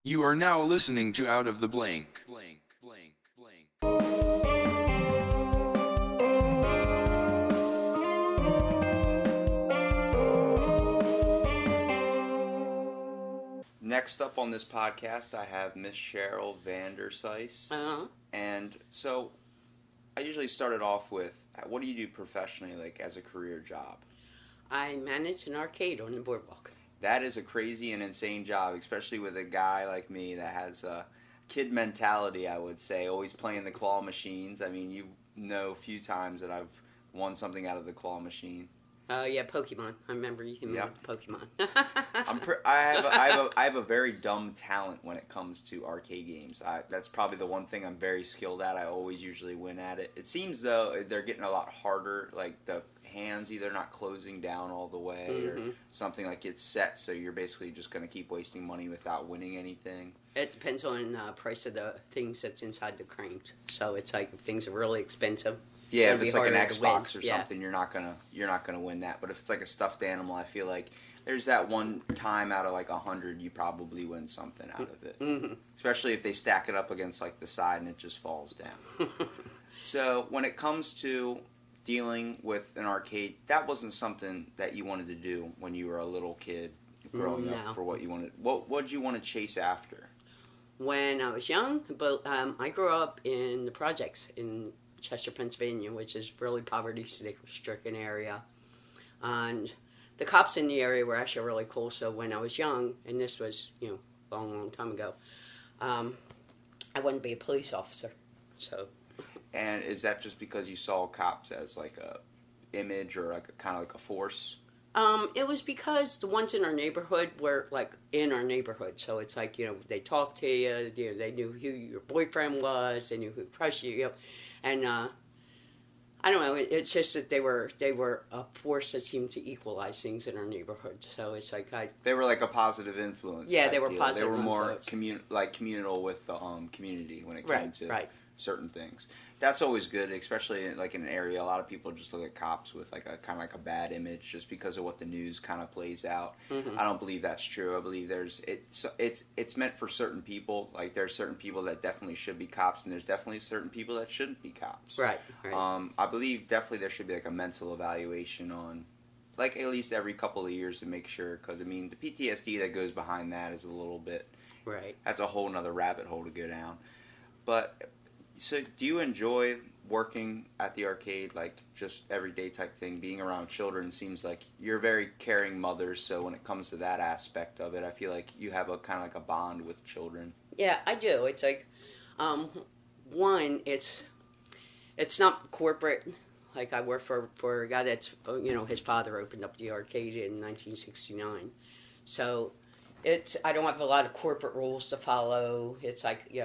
You are now listening to Out of the Blank. Next up on this podcast, I have Miss Cheryl Vanderslice. Uh-huh. And so I usually start it off with, what do you do professionally, like as a career job? I manage an arcade on the boardwalk. That is a crazy and insane job, especially with a guy like me that has a kid mentality, I would say, always playing the claw machines. I mean, you know a few times that I've won something out of the claw machine. Yeah, Pokemon. I remember you can Yep. Pokemon. I have a very dumb talent when it comes to arcade games. That's probably the one thing I'm very skilled at. I always usually win at it. It seems though they're getting a lot harder. Like the hands either not closing down all the way or something like it's set, so you're basically just going to keep wasting money without winning anything. It depends on price of the things that's inside the cranes. So it's like if things are really expensive. Yeah, if it's like an Xbox or Yeah. something, you're not gonna win that. But if it's like a stuffed animal, I feel like there's that one time out of like 100 you probably win something out of it. Mm-hmm. Especially if they stack it up against like the side and it just falls down. So when it comes to dealing with an arcade, that wasn't something that you wanted to do when you were a little kid growing up for what you wanted. What did you want to chase after? When I was young, but I grew up in the projects in Chester, Pennsylvania, which is really poverty-stricken area. And the cops in the area were actually really cool. So when I was young, and this was, a long time ago, I wanted to be a police officer. So. And is that just because you saw cops as like a image or like kind of like a force? It was because the ones in our neighborhood were like in our neighborhood. So it's like, they talked to you, they knew who your boyfriend was, they knew who crushed you, And I don't know. It's just that they were a force that seemed to equalize things in our neighborhood. So it's like they were like a positive influence. Yeah, they were positive. They were more influence. communal with the community when it came to right. certain things. That's always good, especially in, like in an area. A lot of people just look at cops with like a kind of like a bad image just because of what the news kind of plays out. Mm-hmm. I don't believe that's true. I believe it's meant for certain people. Like there's certain people that definitely should be cops, and there's definitely certain people that shouldn't be cops. Right. I believe definitely there should be like a mental evaluation on, like at least every couple of years to make sure. Because I mean, the PTSD that goes behind that is a little bit. Right. That's a whole nother rabbit hole to go down. But. So, do you enjoy working at the arcade, like just everyday type thing? Being around children seems like you're a very caring mother. So, when it comes to that aspect of it, I feel like you have a kind of like a bond with children. Yeah, I do. It's like, one, it's not corporate. Like I work for a guy that's his father opened up the arcade in 1969, so I don't have a lot of corporate rules to follow. It's like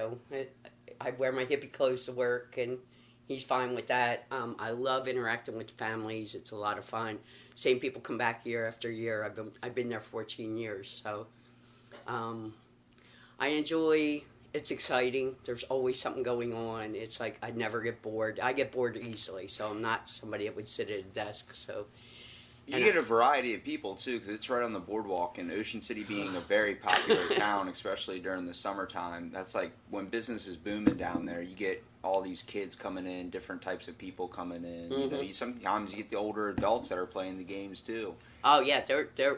I wear my hippie clothes to work, and he's fine with that. I love interacting with families. It's a lot of fun. Same people come back year after year. I've been there 14 years, so I enjoy. It's exciting. There's always something going on. It's like I never get bored. I get bored easily, so I'm not somebody that would sit at a desk. So. You get a variety of people, too, because it's right on the boardwalk, and Ocean City being a very popular town, especially during the summertime, that's like when business is booming down there, you get all these kids coming in, different types of people coming in. Mm-hmm. Sometimes you get the older adults that are playing the games, too. Oh, yeah,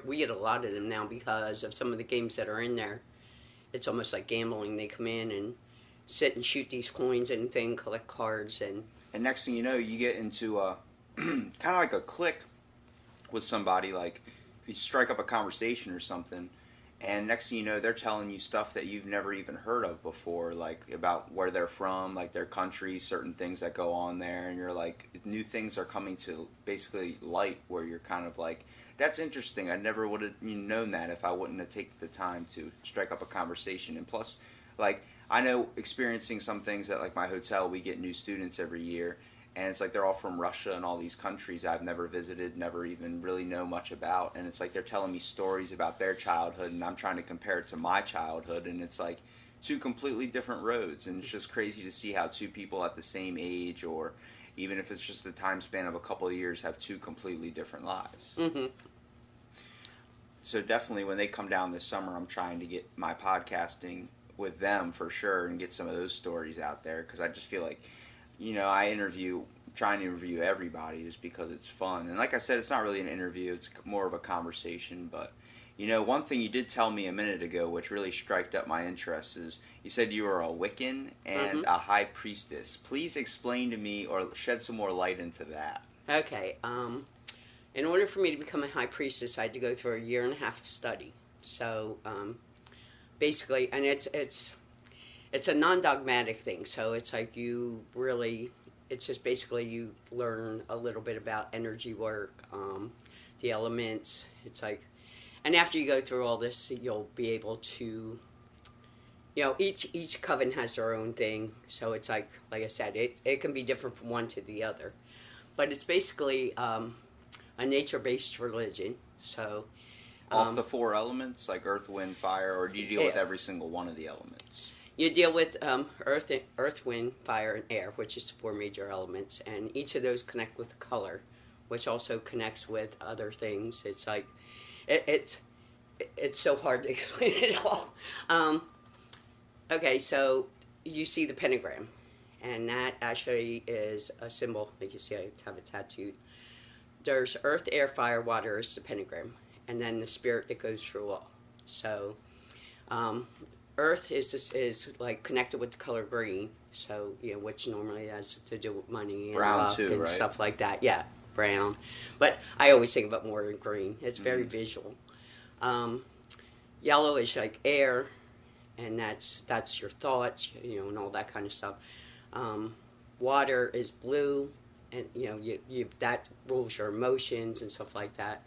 we get a lot of them now because of some of the games that are in there. It's almost like gambling. They come in and sit and shoot these coins and collect cards. And next thing you know, you get into kind of like a clique with somebody, like if you strike up a conversation or something, and next thing you know, they're telling you stuff that you've never even heard of before, like about where they're from, like their country, certain things that go on there, and you're like, new things are coming to basically light where you're kind of like, that's interesting. I never would have known that if I wouldn't have taken the time to strike up a conversation. And plus, like, I know experiencing some things at like my hotel, we get new students every year, and it's like they're all from Russia and all these countries I've never visited, never even really know much about. And it's like they're telling me stories about their childhood, and I'm trying to compare it to my childhood. And it's like two completely different roads. And it's just crazy to see how two people at the same age, or even if it's just the time span of a couple of years, have two completely different lives. Mm-hmm. so definitely when they come down this summer, I'm trying to get my podcasting with them for sure and get some of those stories out there, because I just feel like, trying to interview everybody just because it's fun. And like I said, it's not really an interview, it's more of a conversation. But one thing you did tell me a minute ago, which really striked up my interest, is you said you were a Wiccan and a high priestess. Please explain to me or shed some more light into that. Okay. In order for me to become a high priestess, I had to go through a 1.5 years of study. So basically, and it's a non-dogmatic thing. So it's like it's just basically you learn a little bit about energy work, the elements. It's like, and after you go through all this, you'll be able to, each coven has their own thing. So it's like I said, it can be different from one to the other. But it's basically a nature-based religion. So off the 4 elements, like earth, wind, fire, or do you deal with every single one of the elements? You deal with earth, wind, fire, and air, which is the 4 major elements, and each of those connect with color, which also connects with other things. It's like it's so hard to explain it all. Okay, so you see the pentagram, and that actually is a symbol. Like you see, I have it tattooed. There's earth, air, fire, water is the pentagram, and then the spirit that goes through all. So. Earth is like connected with the color green, so which normally has to do with money and brown luck too, and right? stuff like that. Yeah, brown. But I always think about more in green. It's very visual. Yellow is like air, and that's your thoughts, and all that kind of stuff. Water is blue, and you that rules your emotions and stuff like that.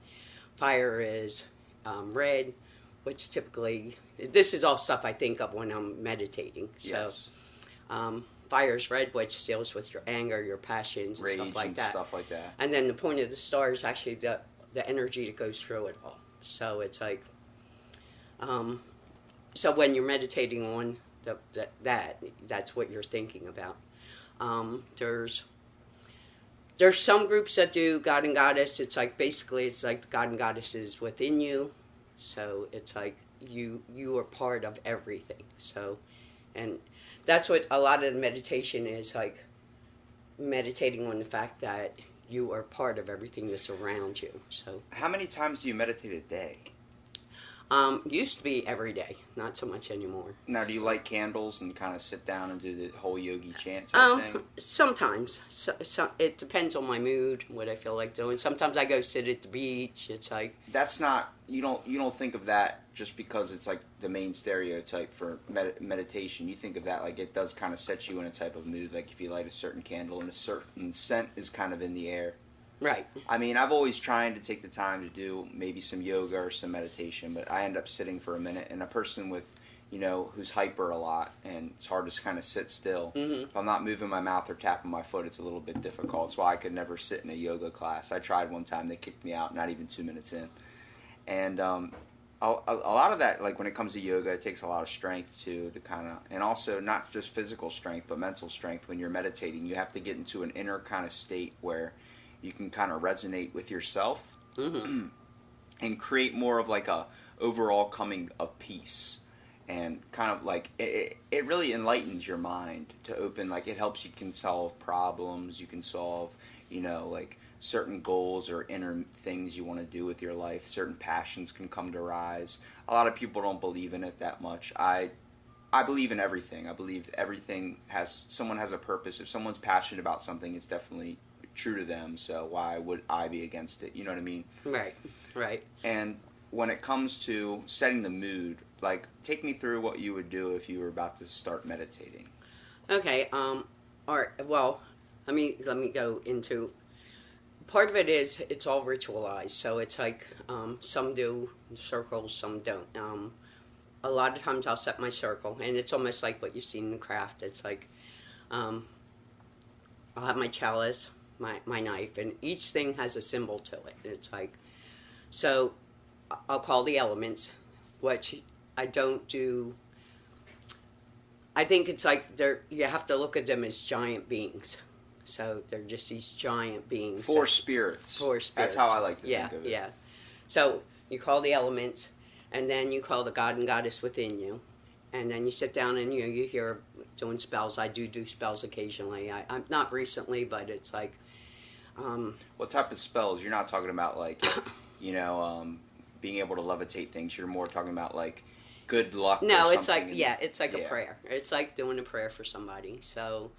Fire is red, which typically, this is all stuff I think of when I'm meditating. So, yes. Fire's red, which deals with your anger, your passions, and Rage stuff like and that. stuff like that. And then the point of the star is actually the energy that goes through it all. So it's like, so when you're meditating on that's what you're thinking about. There's some groups that do God and Goddess. It's like basically it's like the God and Goddess is within you. So it's like you are part of everything. So, and that's what a lot of the meditation is, like meditating on the fact that you are part of everything that's around you. So, how many times do you meditate a day? Used to be every day, not so much anymore. Now, do you light candles and kind of sit down and do the whole yogi chant type thing? Sometimes. So it depends on my mood, what I feel like doing. Sometimes I go sit at the beach. It's like that's not you don't think of that just because it's like the main stereotype for meditation. You think of that like it does kind of set you in a type of mood. Like if you light a certain candle and a certain scent is kind of in the air. Right. I mean, I've always tried to take the time to do maybe some yoga or some meditation, but I end up sitting for a minute. And a person with, who's hyper a lot, and it's hard to kind of sit still. Mm-hmm. If I'm not moving my mouth or tapping my foot, it's a little bit difficult. That's why I could never sit in a yoga class. I tried one time. They kicked me out not even 2 minutes in. And a lot of that, like when it comes to yoga, it takes a lot of strength too, to kind of, and also not just physical strength, but mental strength. When you're meditating, you have to get into an inner kind of state where you can kind of resonate with yourself and create more of like a overall coming of peace, and kind of like it really enlightens your mind to open, like it helps you can solve problems, you can solve like certain goals or inner things you want to do with your life. Certain passions can come to rise. A lot of people don't believe in it that much. I believe in everything. I believe everything someone has a purpose. If someone's passionate about something, it's definitely true to them, so why would I be against it? You know what I mean? Right. And when it comes to setting the mood, like, take me through what you would do if you were about to start meditating. Okay, all right, well, let me go into, part of it is, it's all ritualized, so it's like, some do circles, some don't. A lot of times I'll set my circle, and it's almost like what you've seen in the craft. It's like, I'll have my chalice, my knife, and each thing has a symbol to it. It's like, so I'll call the elements, which I don't do. I think it's like you have to look at them as giant beings. So they're just these giant beings. Four spirits. Four spirits. That's how I like to think of it. Yeah. So, you call the elements, and then you call the god and goddess within you. And then you sit down and you hear doing spells. I do spells occasionally. I'm not recently, but it's like. What type of spells? You're not talking about like, being able to levitate things. You're more talking about like good luck. No, or it's like something. it's like a prayer. It's like doing a prayer for somebody. So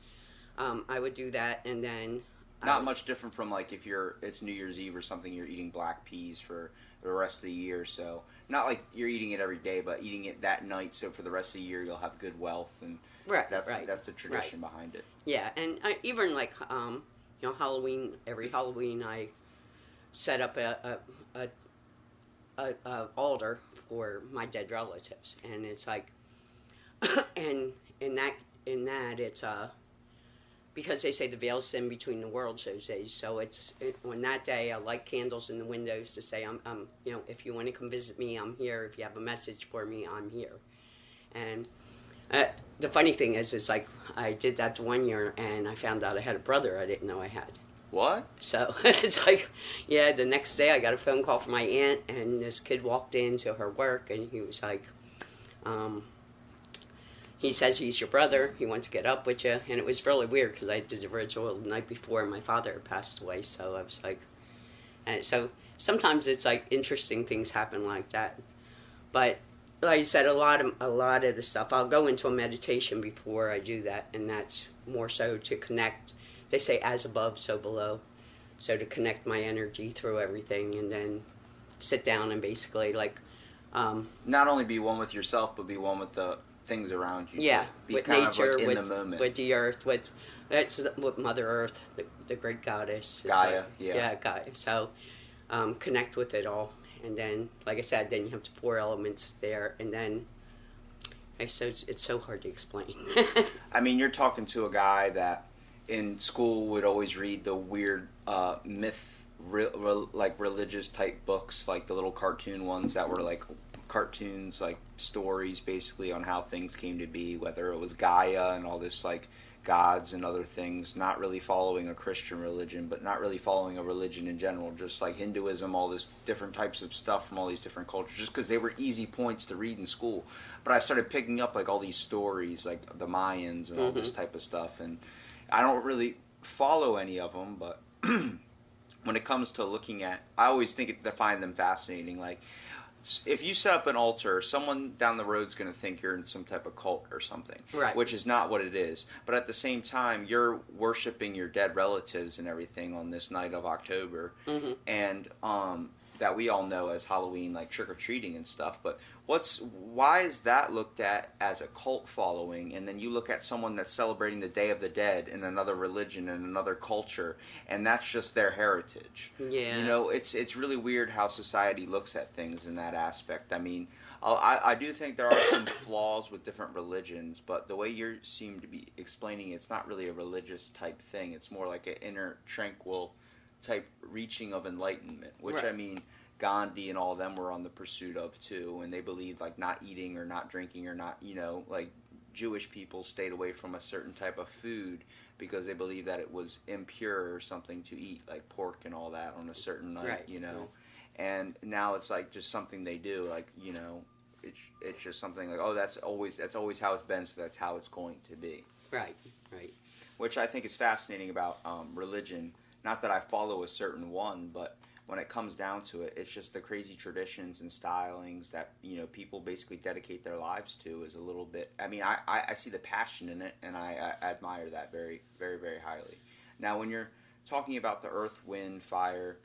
I would do that, and then not much different from like if it's New Year's Eve or something. You're eating black peas for the rest of the year. So not like you're eating it every day, but eating it that night. So for the rest of the year, you'll have good wealth, and that's the tradition behind it. Yeah, and even like Halloween. Every Halloween, I set up a altar for my dead relatives, and it's like, and in that it's because they say the veil's thin between the worlds those days. So on that day, I light candles in the windows to say, I'm if you want to come visit me, I'm here. If you have a message for me, I'm here. And the funny thing is like I did that 1 year, and I found out I had a brother I didn't know I had. What? So it's like, the next day I got a phone call from my aunt, and this kid walked into her work, and he was like, he says he's your brother. He wants to get up with you. And it was really weird because I did the ritual the night before my father passed away. So I was like, and so sometimes it's like interesting things happen like that. But like I said, a lot of the stuff, I'll go into a meditation before I do that, and that's more so to connect. They say as above, so below. So to connect my energy through everything, and then sit down and basically like... not only be one with yourself, but be one with the things around you. Yeah, be with kind nature, of like in the moment. With the earth, with Mother Earth, the great goddess. It's Gaia, like, yeah, Gaia. So connect with it all. And then, like I said, then you have the 4 elements there, and then... So it's so hard to explain. I mean, you're talking to a guy that in school would always read the weird myth, like religious type books, like the little cartoon ones that were like cartoons, like stories basically on how things came to be, whether it was Gaia and all this like gods and other things, not really following a Christian religion, but not really following a religion in general, just like Hinduism, all this different types of stuff from all these different cultures, just because they were easy points to read in school. But I started picking up like all these stories, like the Mayans and all this type of stuff, and I don't really follow any of them, but when it comes to looking at, I always find them fascinating. Like, if you set up an altar, someone down the road's going to think you're in some type of cult or something, right? Which is not what it is. But at the same time, you're worshiping your dead relatives and everything on this night of October, and that we all know as Halloween, like trick-or-treating and stuff. But why is that looked at as a cult following, and then you look at someone that's celebrating the Day of the Dead in another religion and another culture, and that's just their heritage? Yeah. It's really weird how society looks at things in that aspect. I mean, I do think there are some flaws with different religions, but the way you seem to be explaining it's not really a religious type thing. It's more like an inner tranquil type reaching of enlightenment, which right. I mean, Gandhi and all of them were on the pursuit of too, and they believed like not eating or not drinking or not, like Jewish people stayed away from a certain type of food because they believed that it was impure or something to eat, like pork and all that on a certain night, right. And now it's like just something they do, like it's just something like, oh, that's always how it's been, so that's how it's going to be. Right. Which I think is fascinating about religion. Not that I follow a certain one, but when it comes down to it, it's just the crazy traditions and stylings that people basically dedicate their lives to is a little bit. I mean, I see the passion in it, and I admire that very, very, very highly. Now, when you're talking about the earth, wind, fire,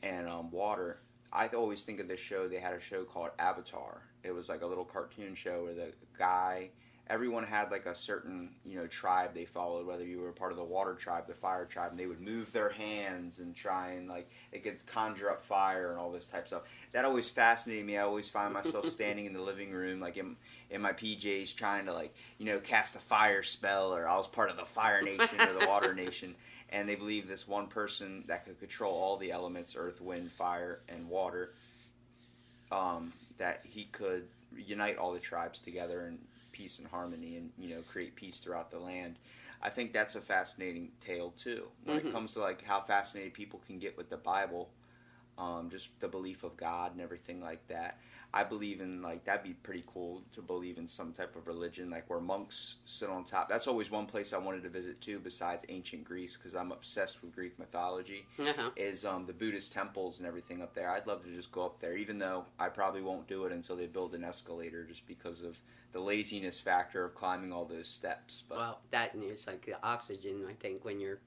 and water, I always think of this show. They had a show called Avatar. It was like a little cartoon show where the guy. Everyone had like a certain, tribe they followed, whether you were a part of the water tribe, the fire tribe, and they would move their hands and try and like, they could conjure up fire and all this type of stuff. That always fascinated me. I always find myself standing in the living room, like in my PJs, trying to like, cast a fire spell, or I was part of the Fire Nation or the Water Nation. And they believe this one person that could control all the elements, earth, wind, fire, and water, that he could unite all the tribes together in peace and harmony, and create peace throughout the land. I think that's a fascinating tale too. When it comes to like how fascinated people can get with the Bible, just the belief of God and everything like that. I believe in, like, that'd be pretty cool to believe in some type of religion, like where monks sit on top. That's always one place I wanted to visit too, besides ancient Greece, because I'm obsessed with Greek mythology, is the Buddhist temples and everything up there. I'd love to just go up there, even though I probably won't do it until they build an escalator, just because of the laziness factor of climbing all those steps. But well, that and it's like the oxygen, I think, when you're...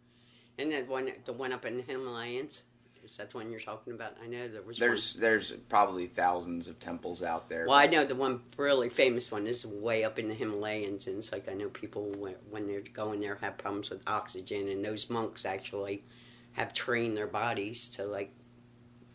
And then the one up in the Himalayas, is that the one you're talking about? I know there was there's probably thousands of temples out there. Well, I know the one really famous one is way up in the Himalayas, and it's like I know people when they're going there have problems with oxygen, and those monks actually have trained their bodies to, like,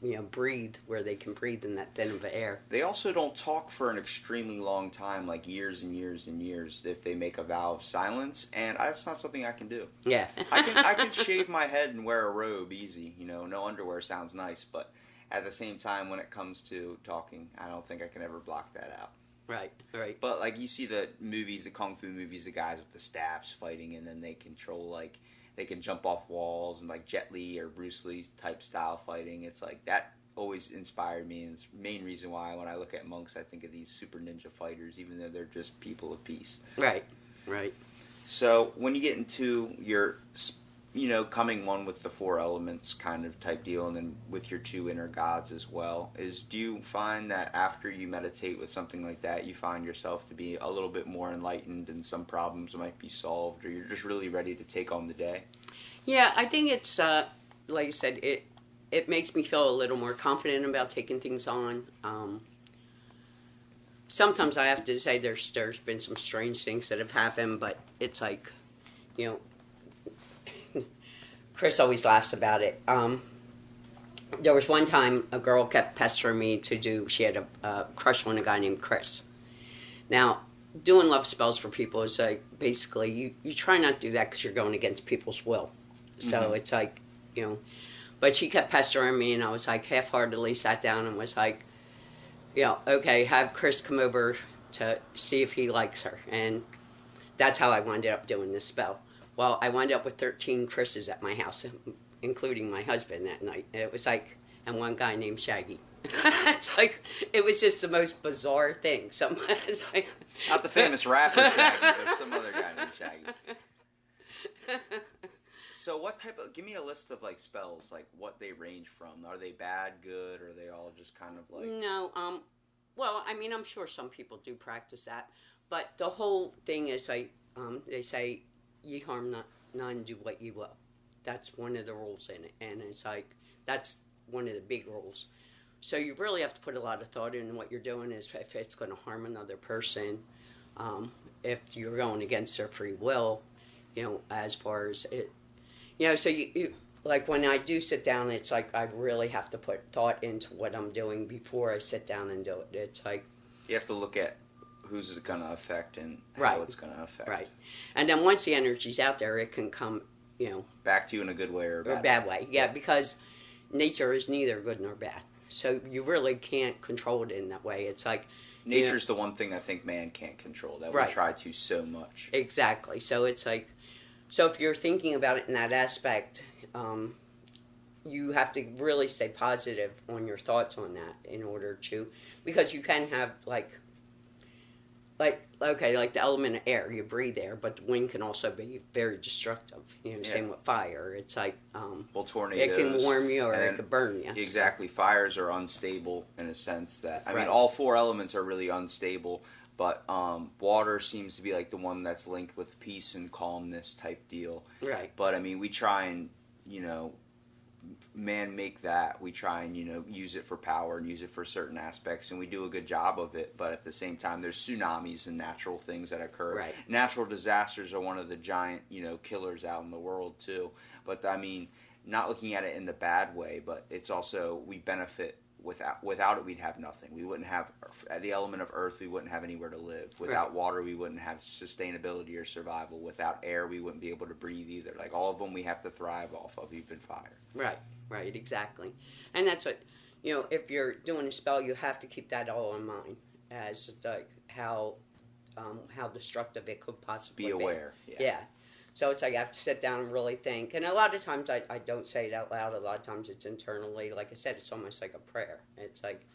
you know, breathe where they can breathe in that thin of air. They also don't talk for an extremely long time, like years and years and years, if they make a vow of silence, and that's not something I can do. Yeah. I can shave my head and wear a robe easy, you know, no underwear sounds nice, but at the same time, when it comes to talking, I don't think I can ever block that out. Right, right. But, like, you see the movies, the kung fu movies, the guys with the staffs fighting, and then they control, like, they can jump off walls and, like, Jet Li or Bruce Lee type style fighting. It's like that always inspired me, and it's the main reason why when I look at monks I think of these super ninja fighters, even though they're just people of peace. Right, right. So when you get into your, you know, coming one with the four elements kind of type deal, and then with your two inner gods as well, do you find that after you meditate with something like that, you find yourself to be a little bit more enlightened and some problems might be solved, or you're just really ready to take on the day? Yeah, I think it's, like I said, it makes me feel a little more confident about taking things on. Sometimes I have to say there's been some strange things that have happened, but it's like, you know, Chris always laughs about it. There was one time a girl kept pestering me she had a crush on a guy named Chris. Now, doing love spells for people is like, basically, you try not to do that because you're going against people's will. So it's like, you know, but she kept pestering me, and I was like, half-heartedly sat down and was like, you know, okay, have Chris come over to see if he likes her. And that's how I wound up doing this spell. Well, I wound up with 13 Chris's at my house, including my husband that night. And it was like, and one guy named Shaggy. It's like, it was just the most bizarre thing. It's like, not the famous rapper Shaggy, but some other guy named Shaggy. So what type of, give me a list of, like, spells, like what they range from. Are they bad, good, or are they all just kind of like... No, well, I mean, I'm sure some people do practice that, but the whole thing is like, they say, ye harm not, none, do what ye will. That's one of the rules in it, and it's like, that's one of the big rules. So you really have to put a lot of thought in what you're doing, is if it's going to harm another person, if you're going against their free will, you know, as far as it, you know, so you like when I do sit down, it's like I really have to put thought into what I'm doing before I sit down and do it. It's like... You have to look at who's it going to affect and how it's going to affect. Right. And then once the energy's out there, it can come, you know... back to you in a good way or a bad way. Yeah, because nature is neither good nor bad. So you really can't control it in that way. It's like... Nature's the one thing I think man can't control, that we try to so much. Exactly. So it's like... So if you're thinking about it in that aspect, you have to really stay positive on your thoughts on that in order to... Because you can have, like the element of air, you breathe air, but the wind can also be very destructive. You know, same with fire. It's like, well, tornadoes. It can warm you or it can burn you. Exactly. Fires are unstable in a sense that, I mean, all four elements are really unstable, but water seems to be like the one that's linked with peace and calmness type deal. Right. But, I mean, we try and, you know, make that. We try and, you know, use it for power and use it for certain aspects, and we do a good job of it. But at the same time, there's tsunamis and natural things that occur. Right. Natural disasters are one of the giant, you know, killers out in the world too. But I mean, not looking at it in the bad way, but it's also, we benefit. Without it, we'd have nothing. We wouldn't have the element of earth. We wouldn't have anywhere to live. Without water, we wouldn't have sustainability or survival. Without air, we wouldn't be able to breathe either. Like, all of them we have to thrive off of, even fire. Right, exactly. And that's what, you know, if you're doing a spell, you have to keep that all in mind as like how destructive it could possibly be. Be aware. Yeah. So it's like I have to sit down and really think. And a lot of times I don't say it out loud. A lot of times it's internally. Like I said, it's almost like a prayer. It's like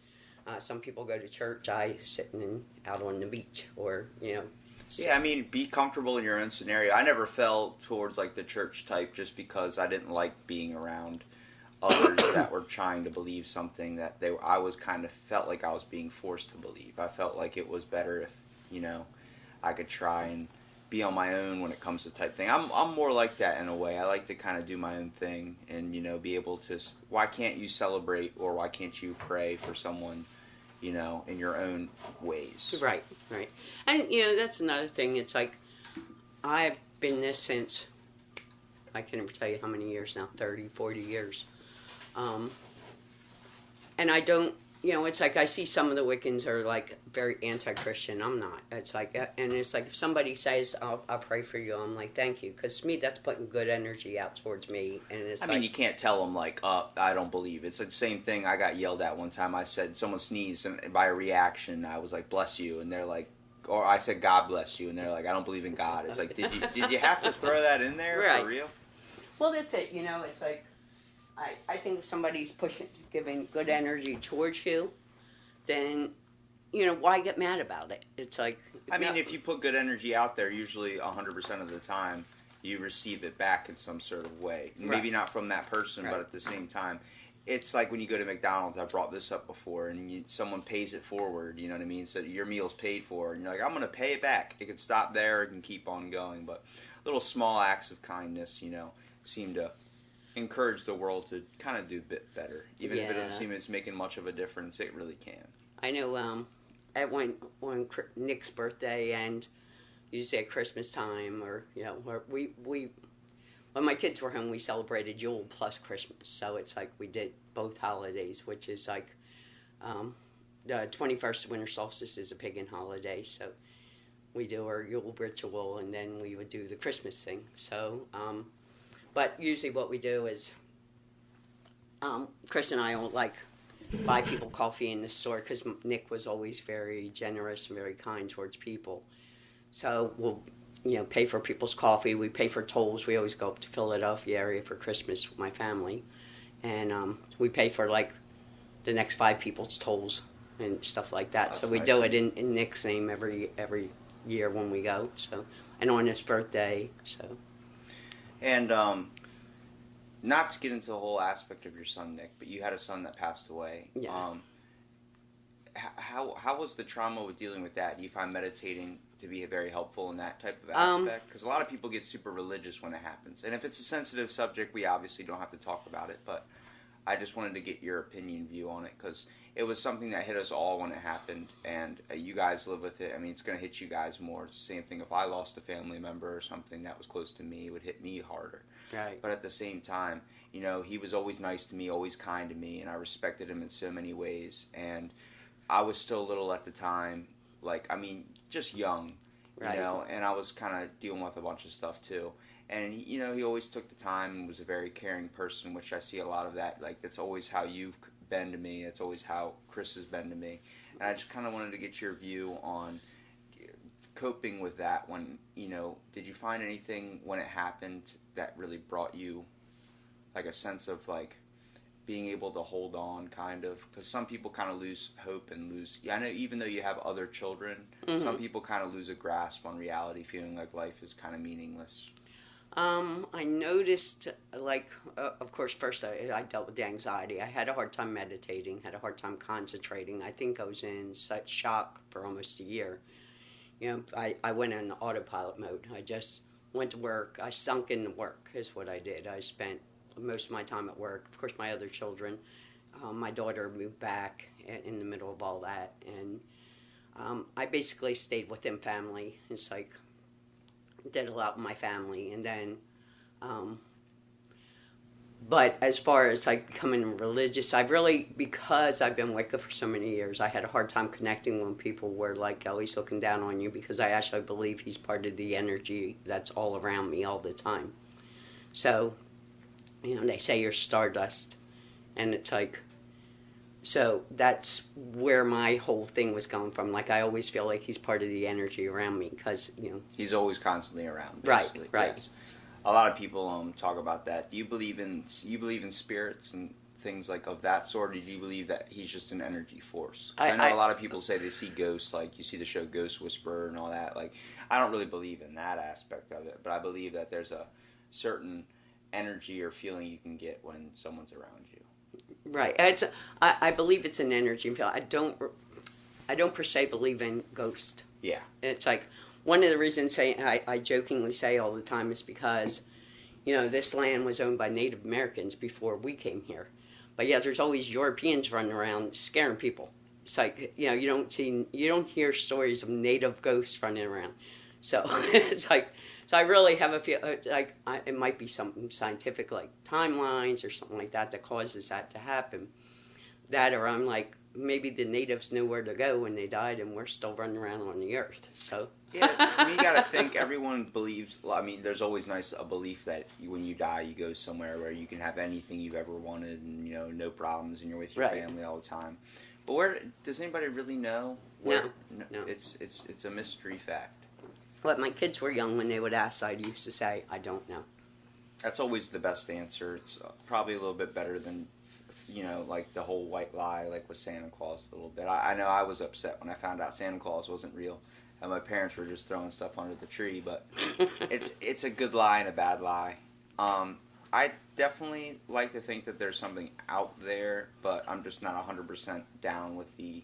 some people go to church. I sitting out on the beach or, Yeah, I mean, be comfortable in your own scenario. I never fell towards like the church type just because I didn't like being around others that were trying to believe something that I was kind of felt like I was being forced to believe. I felt like it was better if, I could try and be on my own when it comes to type thing. I'm more like that in a way. I like to kind of do my own thing and, be able to, why can't you celebrate or why can't you pray for someone, in your own ways? Right. And, that's another thing. It's like, I've been this since, I can't even tell you how many years now, 30, 40 years. And I don't, it's like I see some of the Wiccans are like very anti-Christian. I'm not. It's like, and it's like if somebody says, I'll pray for you, I'm like, thank you. Because to me, that's putting good energy out towards me. And it's I mean, you can't tell them like, I don't believe. It's the same thing. I got yelled at one time. I said, someone sneezed, and by a reaction, I was like, bless you. And they're like, or I said, God bless you. And they're like, I don't believe in God. It's like, did you have to throw that in there right. for real? Well, that's it. It's like, I think if somebody's giving good energy towards you, then, why get mad about it? It's like... I mean, if you put good energy out there, usually 100% of the time, you receive it back in some sort of way. Maybe not from that person, but at the same time. It's like when you go to McDonald's, I brought this up before, and someone pays it forward, you know what I mean? So your meal's paid for, and you're like, I'm going to pay it back. It can stop there, it can keep on going, but little small acts of kindness, seem to encourage the world to kind of do a bit better. Even if it doesn't seem it's making much of a difference, it really can. I know at on Nick's birthday and usually at Christmas time or, we when my kids were home, we celebrated Yule plus Christmas. So it's like we did both holidays, which is like the 21st winter solstice is a pagan holiday. So we do our Yule ritual and then we would do the Christmas thing. So, but usually what we do is Chris and I don't buy people coffee in the store because Nick was always very generous and very kind towards people. So we'll, pay for people's coffee. We pay for tolls. We always go up to Philadelphia area for Christmas with my family. And we pay for the next 5 people's tolls and stuff like that. That's so we do it in Nick's name every year when we go. So, and on his birthday, so. And not to get into the whole aspect of your son, Nick, but you had a son that passed away. Yeah. How was the trauma with dealing with that? Do you find meditating to be very helpful in that type of aspect? Because a lot of people get super religious when it happens. And if it's a sensitive subject, we obviously don't have to talk about it. But I just wanted to get your opinion view on it because it was something that hit us all when it happened. And you guys live with it. I mean, it's going to hit you guys more. It's the same thing if I lost a family member or something that was close to me, it would hit me harder. Right. But at the same time, he was always nice to me, always kind to me, and I respected him in so many ways. And I was still little at the time, just young, right. And I was kind of dealing with a bunch of stuff too. And, he always took the time and was a very caring person, which I see a lot of that. That's always how you've been to me. It's always how Chris has been to me. And I just kind of wanted to get your view on coping with that when, did you find anything when it happened that really brought you, a sense of, being able to hold on, kind of? Because some people kind of lose hope and I know even though you have other children, some people kind of lose a grasp on reality, feeling like life is kind of meaningless. I noticed, of course, first I dealt with the anxiety. I had a hard time meditating, had a hard time concentrating. I think I was in such shock for almost a year. I went in autopilot mode. I just went to work. I sunk into work is what I did. I spent most of my time at work. Of course, my other children. My daughter moved back in the middle of all that. And I basically stayed within family. It's did a lot with my family. And then, but as far as becoming religious, because I've been Wicca for so many years, I had a hard time connecting when people were oh, he's looking down on you, because I actually believe he's part of the energy that's all around me all the time. So, they say you're stardust, and it's So that's where my whole thing was coming from. Like, I always feel like he's part of the energy around me because, He's always constantly around. Right, Basically. right. Yes. A lot of people talk about that. Do you believe in spirits and things like of that sort, or do you believe that he's just an energy force? I know a lot of people say they see ghosts, like you see the show Ghost Whisperer and all that. Like, I don't really believe in that aspect of it, but I believe that there's a certain energy or feeling you can get when someone's around you. Right. I believe it's an energy field. I don't per se believe in ghosts. Yeah. It's like one of the reasons I jokingly say all the time is because, this land was owned by Native Americans before we came here. But yeah, there's always Europeans running around scaring people. It's like, you don't hear stories of native ghosts running around. So it's like, so I really have a feel like it might be something scientific, like timelines or something like that causes that to happen. That, or I'm like, maybe the natives knew where to go when they died, and we're still running around on the earth. So yeah, you got to think everyone believes. I mean, there's always a belief that when you die, you go somewhere where you can have anything you've ever wanted, and no problems, and you're with your family all the time. But where does anybody really know? No. It's a mystery fact. When my kids were young, when they would ask, I used to say, I don't know. That's always the best answer. It's probably a little bit better than, like the whole white lie, like with Santa Claus a little bit. I know I was upset when I found out Santa Claus wasn't real, and my parents were just throwing stuff under the tree. But it's a good lie and a bad lie. I definitely like to think that there's something out there, but I'm just not 100% down with the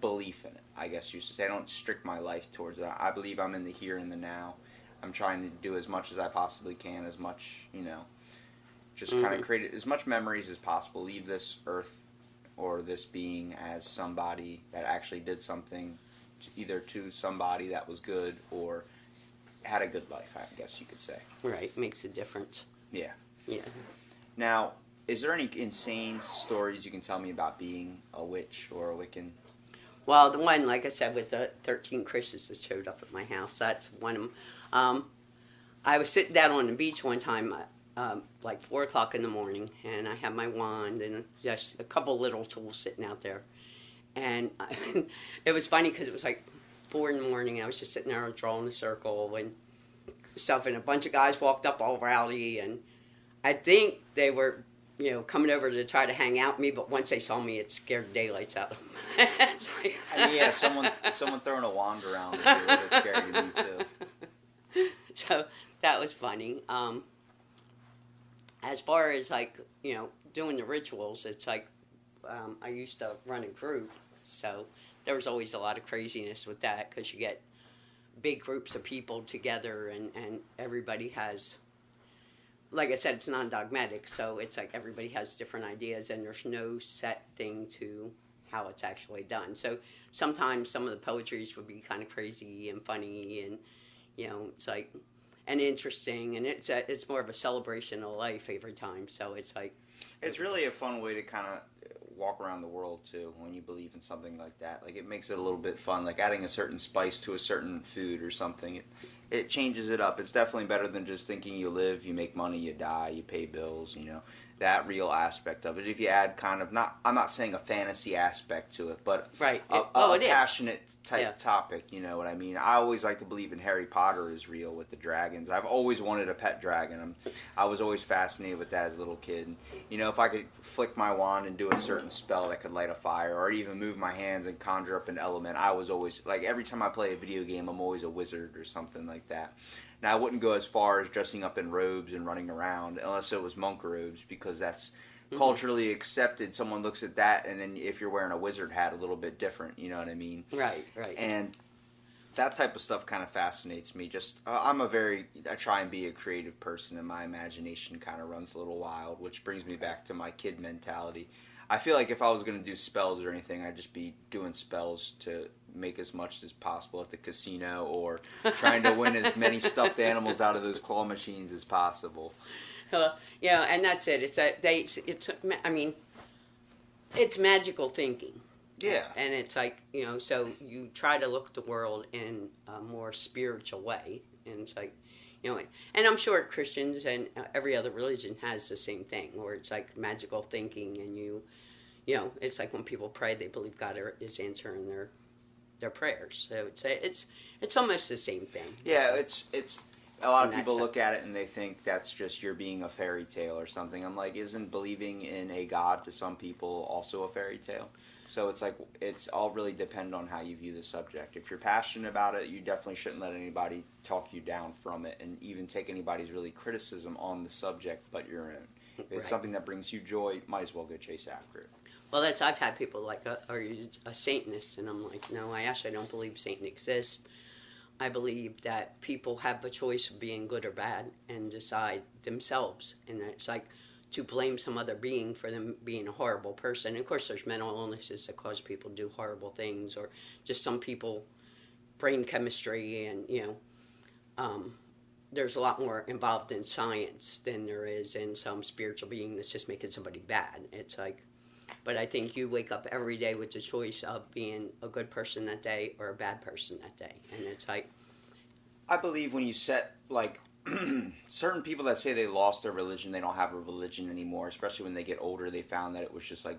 belief in it, I guess you should say. I don't strict my life towards it. I believe I'm in the here and the now. I'm trying to do as much as I possibly can, as much, just kind of create as much memories as possible. Leave this earth or this being as somebody that actually did something, either to somebody that was good or had a good life, I guess you could say. Right, makes a difference. Yeah. Yeah. Now, is there any insane stories you can tell me about being a witch or a Wiccan? Well, the one, like I said, with the 13 Chris's that showed up at my house, that's one of them. I was sitting down on the beach one time, 4 o'clock in the morning, and I had my wand and just a couple little tools sitting out there. And it was funny because it was 4 in the morning. I was just sitting there drawing a circle and stuff, and a bunch of guys walked up all rowdy, and I think they were, coming over to try to hang out with me, but once they saw me, it scared the daylights out of them. Yeah, someone throwing a wand around would be a little bit scary to me too. So that was funny. As far as doing the rituals, it's I used to run a group, so there was always a lot of craziness with that because you get big groups of people together and everybody has, like I said, it's non-dogmatic, so it's everybody has different ideas and there's no set thing to how it's actually done. So sometimes some of the poetries would be kind of crazy and funny and, it's and interesting, and it's more of a celebration of life every time, so it's it's really a fun way to kind of walk around the world too when you believe in something like that. It makes it a little bit fun, adding a certain spice to a certain food or something. It changes it up. It's definitely better than just thinking you live, you make money, you die, you pay bills, that real aspect of it. If you add I'm not saying a fantasy aspect to it, but right. a passionate type topic, you know what I mean? I always like to believe in Harry Potter is real with the dragons. I've always wanted a pet dragon. I was always fascinated with that as a little kid. If I could flick my wand and do a certain spell that could light a fire, or even move my hands and conjure up an element, I was always, every time I play a video game, I'm always a wizard or something like that. Now, I wouldn't go as far as dressing up in robes and running around unless it was monk robes, because that's culturally accepted. Someone looks at that, and then if you're wearing a wizard hat, a little bit different, you know what I mean? Right. And that type of stuff kind of fascinates me. I try and be a creative person, and my imagination kind of runs a little wild, which brings me back to my kid mentality. I feel like if I was going to do spells or anything, I'd just be doing spells to make as much as possible at the casino, or trying to win as many stuffed animals out of those claw machines as possible. Yeah, and that's it. It's magical thinking. Yeah. And it's so you try to look at the world in a more spiritual way, and it's and I'm sure Christians and every other religion has the same thing, where it's magical thinking, and you it's like when people pray, they believe God is answering their prayers. So it's almost the same thing. Yeah, it's a lot of people look at it and they think that's just you're being a fairy tale or something. I'm like, isn't believing in a God to some people also a fairy tale? So it's like, it's all really depend on how you view the subject. If you're passionate about it, you definitely shouldn't let anybody talk you down from it, and even take anybody's really criticism on the subject but your own. If it's something that brings you joy, might as well go chase after it. Well, I've had people like, are you a Satanist? And I'm like, no, I actually don't believe Satan exists. I believe that people have the choice of being good or bad and decide themselves. And it's like, to blame some other being for them being a horrible person. And of course, there's mental illnesses that cause people to do horrible things, or just some people, brain chemistry, and there's a lot more involved in science than there is in some spiritual being that's just making somebody bad. It's like, but I think you wake up every day with the choice of being a good person that day or a bad person that day. And it's like, I believe when you set, like, certain people that say they lost their religion, they don't have a religion anymore, especially when they get older, they found that it was just like,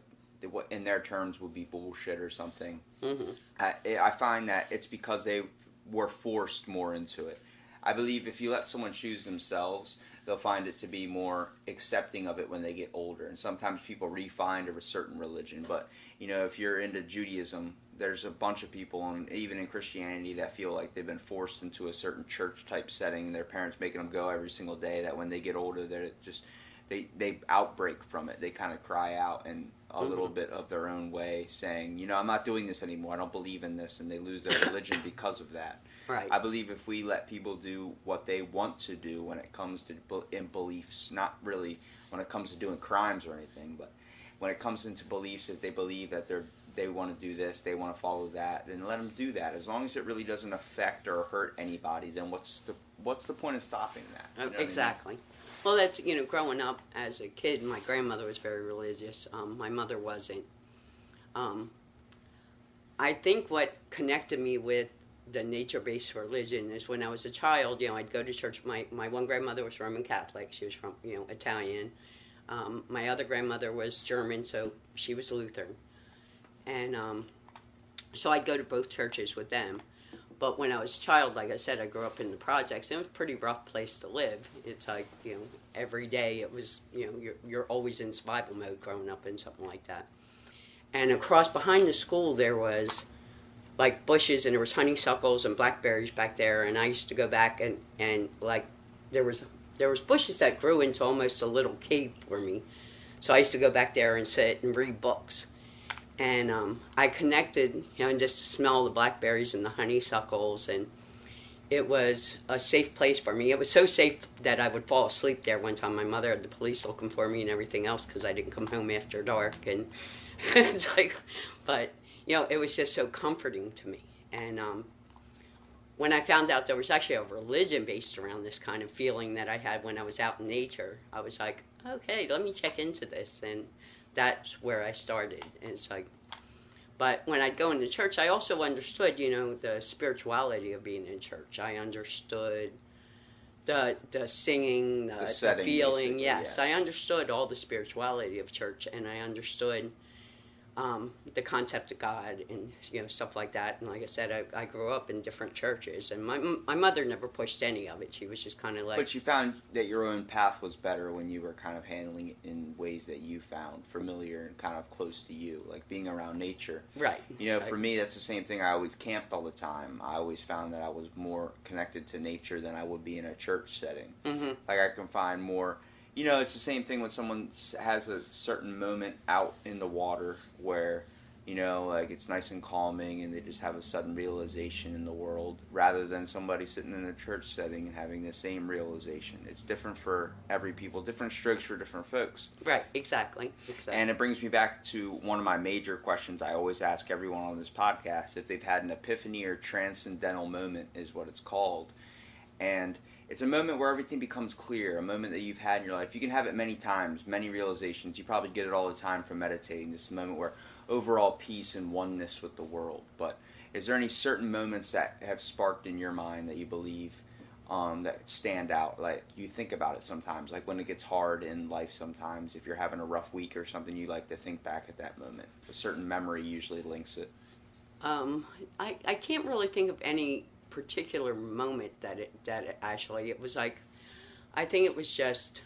what in their terms would be bullshit or something. Mm-hmm. I find that it's because they were forced more into it. I believe if you let someone choose themselves, they'll find it to be more accepting of it when they get older. And sometimes people re-find a certain religion. But, if you're into Judaism, there's a bunch of people, and even in Christianity, that feel like they've been forced into a certain church-type setting. Their parents making them go every single day, that when they get older, they're just they outbreak from it. They kind of cry out in a little bit of their own way, saying, I'm not doing this anymore. I don't believe in this. And they lose their religion because of that. right. I believe if we let people do what they want to do when it comes to in beliefs, not really when it comes to doing crimes or anything, but when it comes into beliefs, if they believe that they want to do this, they want to follow that, then let them do that. As long as it really doesn't affect or hurt anybody, then what's the point of stopping that? You know exactly. what I mean? Well, that's, growing up as a kid, my grandmother was very religious. My mother wasn't. I think what connected me with the nature-based religion is when I was a child, I'd go to church. My one grandmother was Roman Catholic. She was from, Italian. My other grandmother was German, so she was Lutheran. And so I'd go to both churches with them. But when I was a child, like I said, I grew up in the projects. And it was a pretty rough place to live. It's like, every day it was, you're always in survival mode growing up in something like that. And across behind the school, there was like bushes, and there was honeysuckles and blackberries back there. And I used to go back and like there was bushes that grew into almost a little cave for me. So I used to go back there and sit and read books. And I connected, and just to smell the blackberries and the honeysuckles, and it was a safe place for me. It was so safe that I would fall asleep there. One time my mother had the police looking for me and everything else because I didn't come home after dark. And it's like, but, it was just so comforting to me. And when I found out there was actually a religion based around this kind of feeling that I had when I was out in nature, I was like, okay, let me check into this. And that's where I started. And it's like, but when I'd go into church, I also understood, the spirituality of being in church. I understood the singing, the setting, feeling. Yes, I understood all the spirituality of church, and I understood the concept of God and stuff like that. And like I said, I grew up in different churches, and my mother never pushed any of it. She was just kind of like. But you found that your own path was better when you were kind of handling it in ways that you found familiar and kind of close to you, like being around nature. Right. For me, that's the same thing. I always camped all the time. I always found that I was more connected to nature than I would be in a church setting. Mm-hmm. Like I can find more. It's the same thing when someone has a certain moment out in the water where, like it's nice and calming and they just have a sudden realization in the world, rather than somebody sitting in a church setting and having the same realization. It's different for every people, different strokes for different folks. Right, exactly. And it brings me back to one of my major questions I always ask everyone on this podcast, if they've had an epiphany or transcendental moment is what it's called. And it's a moment where everything becomes clear, a moment that you've had in your life. You can have it many times, many realizations. You probably get it all the time from meditating. This moment where overall peace and oneness with the world. But is there any certain moments that have sparked in your mind that you believe that stand out? Like, you think about it sometimes, like when it gets hard in life sometimes, if you're having a rough week or something, you like to think back at that moment. A certain memory usually links it. I can't really think of any particular moment that it actually, it was like, I think it was just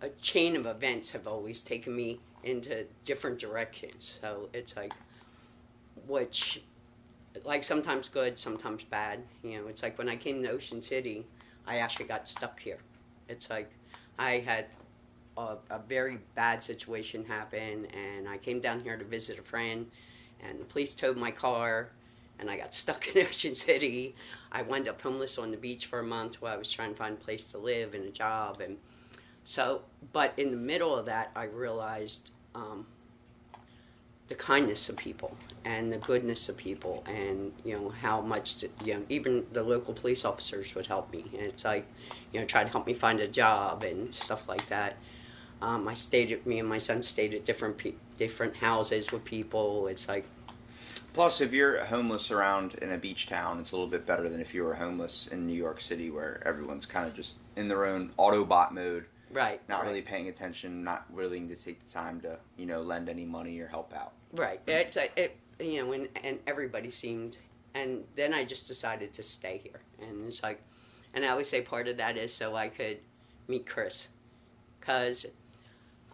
a chain of events have always taken me into different directions. So it's like, which, like sometimes good, sometimes bad. You know, it's like when I came to Ocean City, I actually got stuck here. It's like I had a very bad situation happen, and I came down here to visit a friend, and the police towed my car, and I got stuck in Ocean City. I wound up homeless on the beach for a month while I was trying to find a place to live and a job. And so, but in the middle of that, I realized the kindness of people and the goodness of people, and you know how much even the local police officers would help me, and it's like, you know, try to help me find a job and stuff like that. Me and my son stayed at different houses with people. It's like, plus, if you're homeless around in a beach town, it's a little bit better than if you were homeless in New York City, where everyone's kind of just in their own Autobot mode. Right. Not really paying attention, not willing to take the time to, you know, lend any money or help out. Right. You know, and everybody seemed, and then I just decided to stay here. And it's like, and I always say part of that is so I could meet Chris. Because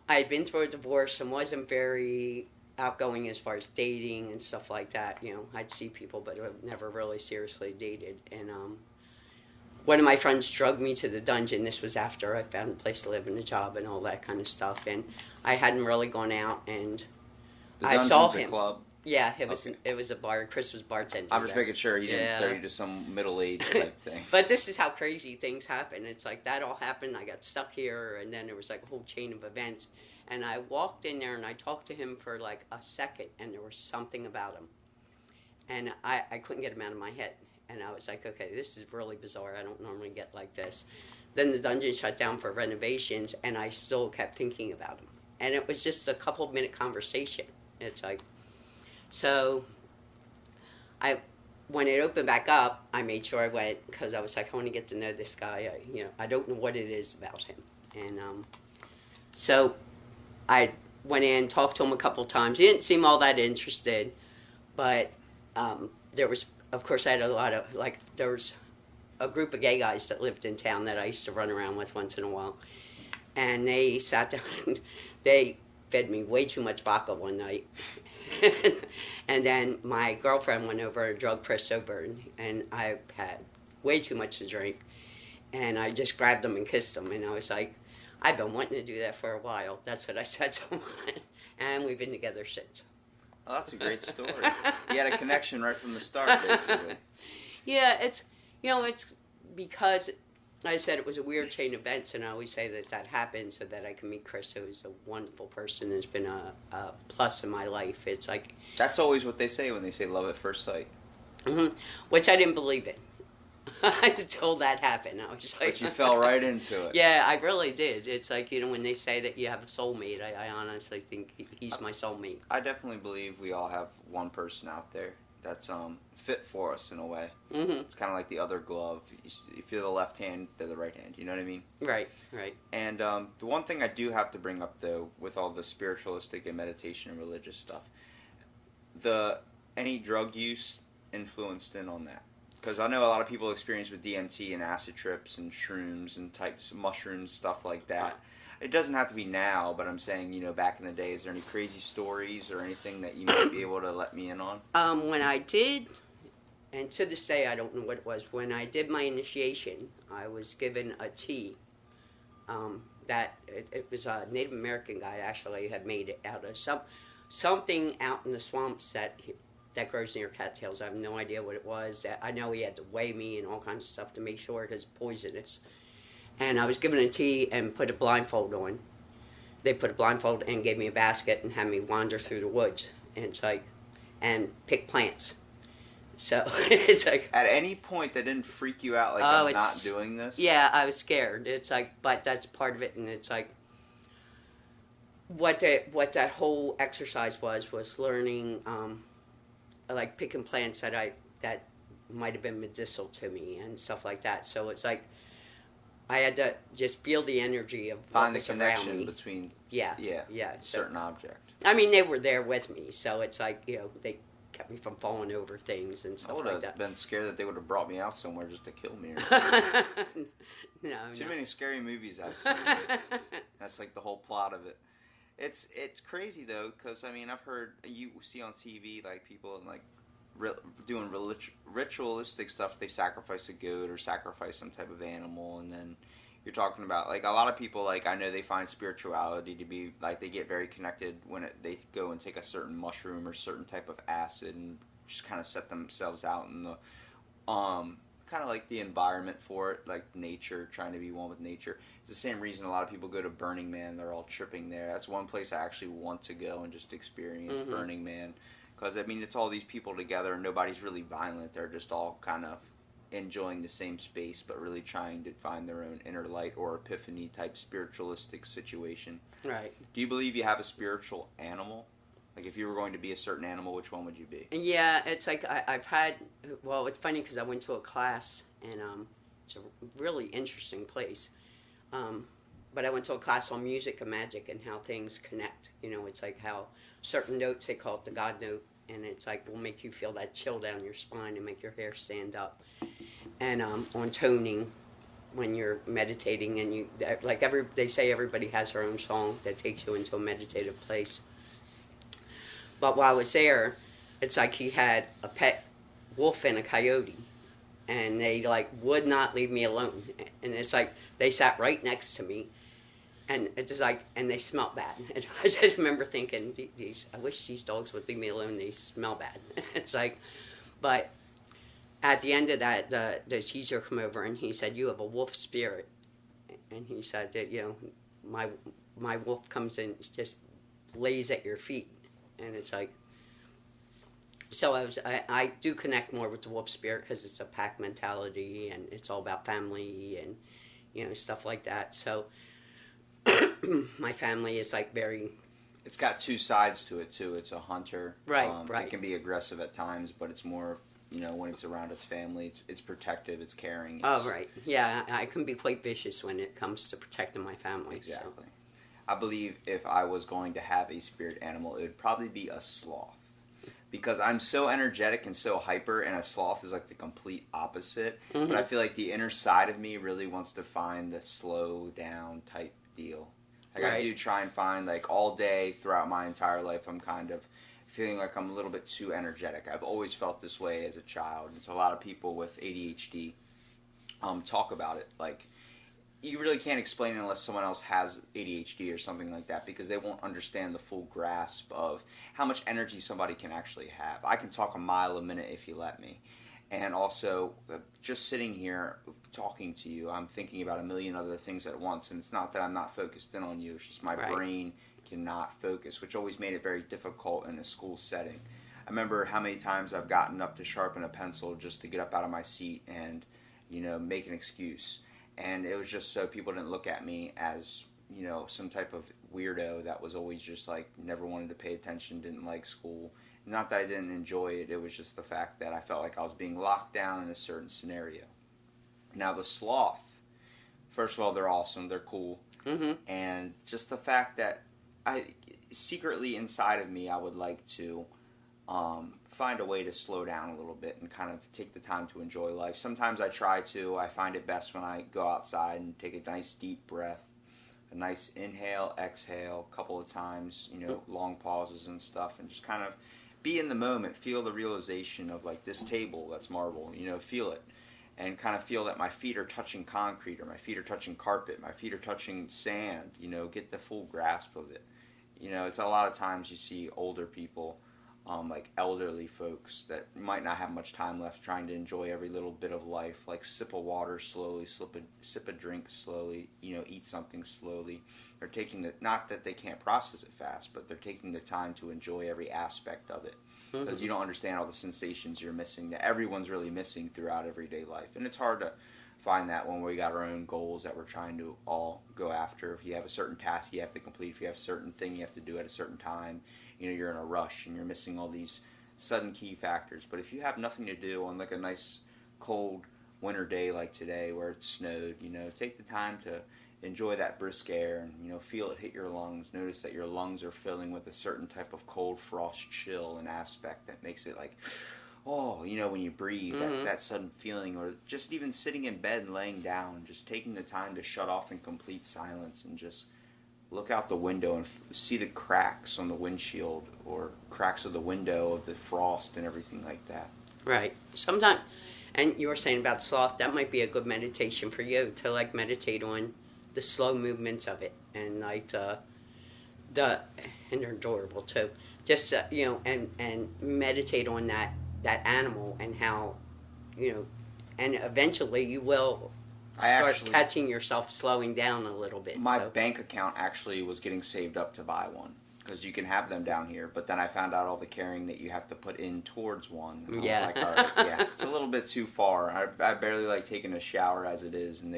I had been through a divorce and wasn't very outgoing as far as dating and stuff like that. You know, I'd see people, but I've never really seriously dated. And one of my friends drugged me to the dungeon. This was after I found a place to live and a job and all that kind of stuff. And I hadn't really gone out, and I saw him. A club? Yeah, it was a bar. Chris was bartending. I'm just making sure he didn't throw you to some middle-aged type thing. But this is how crazy things happen. It's like that all happened. I got stuck here, and then there was like a whole chain of events. And I walked in there, and I talked to him for like a second, and there was something about him. And I couldn't get him out of my head. And I was like, okay, this is really bizarre. I don't normally get like this. Then the dungeon shut down for renovations, and I still kept thinking about him. And it was just a couple-minute conversation. It's like, so when it opened back up, I made sure I went, because I was like, I want to get to know this guy. I don't know what it is about him. And so I went in, talked to him a couple times. He didn't seem all that interested, but there was, of course, I had a lot of, like, there was a group of gay guys that lived in town that I used to run around with once in a while. And they sat down and they fed me way too much vodka one night. And then my girlfriend went over and drugged Chris over, and I had way too much to drink. And I just grabbed him and kissed him, and I was like, I've been wanting to do that for a while. That's what I said to him. And we've been together since. Oh, that's a great story. You had a connection right from the start, basically. Yeah, it's because I said it was a weird chain of events, and I always say that happened so that I can meet Chris, who's a wonderful person, has been a plus in my life. It's like... That's always what they say when they say love at first sight. Mm-hmm, which I didn't believe in. Until that happened. I was like... But you fell right into it. Yeah, I really did. It's like, when they say that you have a soulmate, I honestly think he's my soulmate. I definitely believe we all have one person out there that's fit for us in a way. Mm-hmm. It's kind of like the other glove. If you're the left hand, they're the right hand. You know what I mean? Right. And the one thing I do have to bring up, though, with all the spiritualistic and meditation and religious stuff, any drug use influenced in on that? Because I know a lot of people experience with DMT and acid trips and shrooms and types of mushrooms, stuff like that. It doesn't have to be now, but I'm saying, back in the day, is there any crazy stories or anything that you might be able to let me in on? When I did, and to this day I don't know what it was, when I did my initiation, I was given a tea that it was a Native American guy actually had made it out of something out in the swamps that grows near cattails. I have no idea what it was. I know he had to weigh me and all kinds of stuff to make sure because it's poisonous. And I was given a tea and put a blindfold on. They put a blindfold and gave me a basket and had me wander through the woods. And it's like, and pick plants. So it's like... At any point that didn't freak you out, like, I'm not doing this? Yeah, I was scared. It's like, but that's part of it. And it's like, what that whole exercise was learning, like picking plants that might have been medicinal to me and stuff like that. So it's like I had to just feel the energy of Find what the was around connection me. between Yeah. a So, certain object. I mean, they were there with me, so it's like, they kept me from falling over things and I stuff would like have that. been scared that they would have brought me out somewhere just to kill me. No, Too no. many scary movies I've seen. That's like the whole plot of it. It's crazy though, because I mean I've heard you see on TV like people like doing ritualistic stuff. They sacrifice a goat or sacrifice some type of animal, and then you're talking about like a lot of people like I know they find spirituality to be like they get very connected when they go and take a certain mushroom or certain type of acid and just kind of set themselves out in the kind of like the environment for it, like nature, trying to be one with nature. It's the same reason a lot of people go to Burning Man. They're all tripping there. That's one place I actually want to go and just experience Burning Man. Because, I mean, it's all these people together and nobody's really violent. They're just all kind of enjoying the same space but really trying to find their own inner light or epiphany type spiritualistic situation. Right. Do you believe you have a spiritual animal? Like, if you were going to be a certain animal, which one would you be? Yeah, it's like I've had, well, it's funny because I went to a class, and it's a really interesting place. But I went to a class on music and magic and how things connect. It's like how certain notes, they call it the God note, and it's like will make you feel that chill down your spine and make your hair stand up. And on toning, when you're meditating, and they say everybody has their own song that takes you into a meditative place. But while I was there, it's like he had a pet wolf and a coyote, and they like would not leave me alone. And it's like they sat right next to me, and it's just like, and they smelled bad. And I just remember thinking, I wish these dogs would leave me alone. They smell bad. It's like, but at the end of that, the teacher came over and he said, "You have a wolf spirit," and he said that my wolf comes and just lays at your feet. And it's like, so I do connect more with the wolf spirit because it's a pack mentality and it's all about family and stuff like that. So my family is like very. It's got two sides to it too. It's a hunter. Right. It can be aggressive at times, but it's more when it's around its family, it's protective, it's caring. Right. Yeah, I can be quite vicious when it comes to protecting my family. Exactly. So. I believe if I was going to have a spirit animal, it would probably be a sloth. Because I'm so energetic and so hyper, and a sloth is like the complete opposite. Mm-hmm. But I feel like the inner side of me really wants to find the slow down type deal. Like right. I do try and find like all day throughout my entire life, I'm kind of feeling like I'm a little bit too energetic. I've always felt this way as a child. It's a lot of people with ADHD talk about it. Like, you really can't explain it unless someone else has ADHD or something like that, because they won't understand the full grasp of how much energy somebody can actually have. I can talk a mile a minute if you let me. And also, just sitting here talking to you, I'm thinking about a million other things at once. And it's not that I'm not focused in on you. It's just my right. brain cannot focus, which always made it very difficult in a school setting. I remember how many times I've gotten up to sharpen a pencil just to get up out of my seat and, make an excuse. And it was just so people didn't look at me as, some type of weirdo that was always just like never wanted to pay attention, didn't like school. Not that I didn't enjoy it, it was just the fact that I felt like I was being locked down in a certain scenario. Now the sloth, first of all, they're awesome, they're cool. Mm-hmm. And just the fact that secretly inside of me, I would like to find a way to slow down a little bit and kind of take the time to enjoy life. Sometimes I try to. I find it best when I go outside and take a nice deep breath, a nice inhale, exhale, a couple of times, long pauses and stuff, and just kind of be in the moment, feel the realization of like this table that's marble, feel it, and kind of feel that my feet are touching concrete or my feet are touching carpet, my feet are touching sand, get the full grasp of it. It's a lot of times you see older people, like elderly folks that might not have much time left trying to enjoy every little bit of life, like sip a water slowly, sip a drink slowly, eat something slowly. They're taking not that they can't process it fast, but they're taking the time to enjoy every aspect of it. Because you don't understand all the sensations you're missing that everyone's really missing throughout everyday life. And it's hard to find that when we got our own goals that we're trying to all go after. If you have a certain task you have to complete, if you have a certain thing you have to do at a certain time, you're in a rush and you're missing all these sudden key factors. But if you have nothing to do on like a nice cold winter day like today where it snowed, take the time to enjoy that brisk air and, feel it hit your lungs. Notice that your lungs are filling with a certain type of cold frost chill and aspect that makes it like, oh, when you breathe, that sudden feeling. Or just even sitting in bed and laying down, just taking the time to shut off in complete silence and just look out the window and see the cracks on the windshield or cracks of the window of the frost and everything like that. Right. Sometimes, and you were saying about sloth, that might be a good meditation for you to like meditate on the slow movements of it, and like and they're adorable too. Just and meditate on that animal and how, and eventually you will start catching yourself slowing down a little bit. My bank account actually was getting saved up to buy one, because you can have them down here, but then I found out all the carrying that you have to put in towards one. And I was like, all right, yeah, it's a little bit too far. I barely like taking a shower as it is, and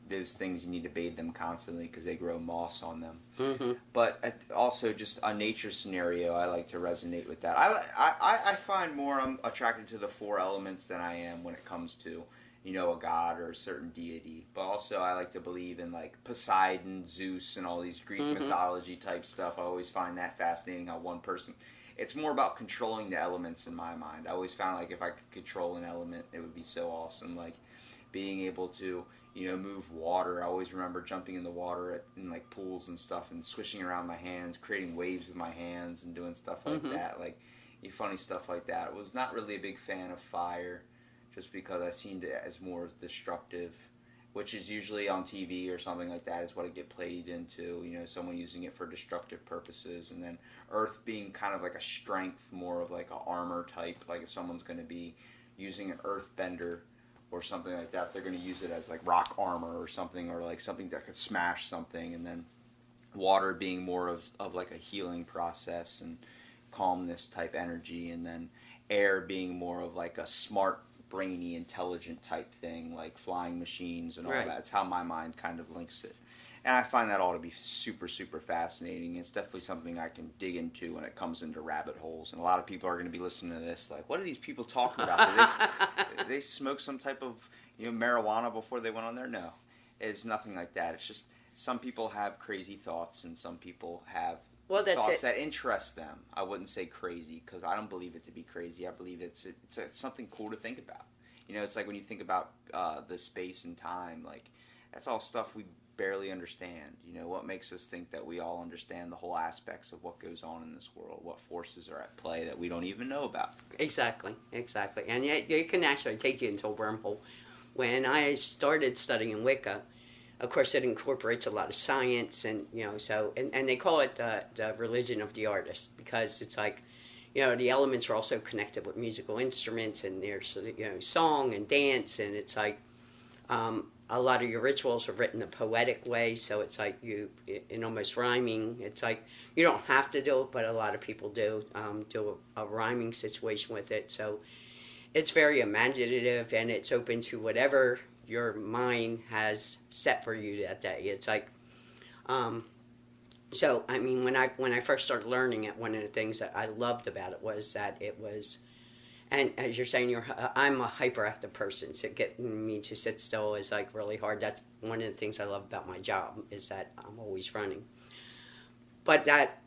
those things you need to bathe them constantly because they grow moss on them. Mm-hmm. But also just a nature scenario, I like to resonate with that. I find more I'm attracted to the four elements than I am when it comes to a god or a certain deity. But also I like to believe in like Poseidon, Zeus, and all these Greek mythology type stuff. I always find that fascinating how one person... It's more about controlling the elements in my mind. I always found like if I could control an element, it would be so awesome. Like being able to, move water. I always remember jumping in the water in like pools and stuff and swishing around my hands, creating waves with my hands and doing stuff like that. Like funny stuff like that. I was not really a big fan of fire, just because I seen it as more destructive, which is usually on TV or something like that is what it get played into, someone using it for destructive purposes. And then earth being kind of like a strength, more of like an armor type, like if someone's going to be using an earth bender or something like that, they're going to use it as like rock armor or something, or like something that could smash something. And then water being more of like a healing process and calmness type energy. And then air being more of like a smart, brainy, intelligent type thing, like flying machines and all that. It's how my mind kind of links it. And I find that all to be super, super fascinating. It's definitely something I can dig into when it comes into rabbit holes. And a lot of people are going to be listening to this like, what are these people talking about? Did they smoke some type of marijuana before they went on there? No, it's nothing like that. It's just some people have crazy thoughts and some people have thoughts that interest them. I wouldn't say crazy, because I don't believe it to be crazy. I believe it's something cool to think about. It's like when you think about the space and time, like that's all stuff we barely understand. What makes us think that we all understand the whole aspects of what goes on in this world, what forces are at play that we don't even know about. Exactly. And yet it can actually take you into a wormhole. When I started studying Wicca, of course, it incorporates a lot of science, and and they call it the religion of the artist, because it's like, the elements are also connected with musical instruments, and there's song and dance, and it's like a lot of your rituals are written a poetic way, so it's like in almost rhyming. It's like you don't have to do it, but a lot of people do a rhyming situation with it. So it's very imaginative, and it's open to whatever your mind has set for you that day. It's like, so I mean, when I first started learning it, one of the things that I loved about it was that it was, and as you're saying, I'm a hyperactive person, so getting me to sit still is like really hard. That's one of the things I love about my job, is that I'm always running. But that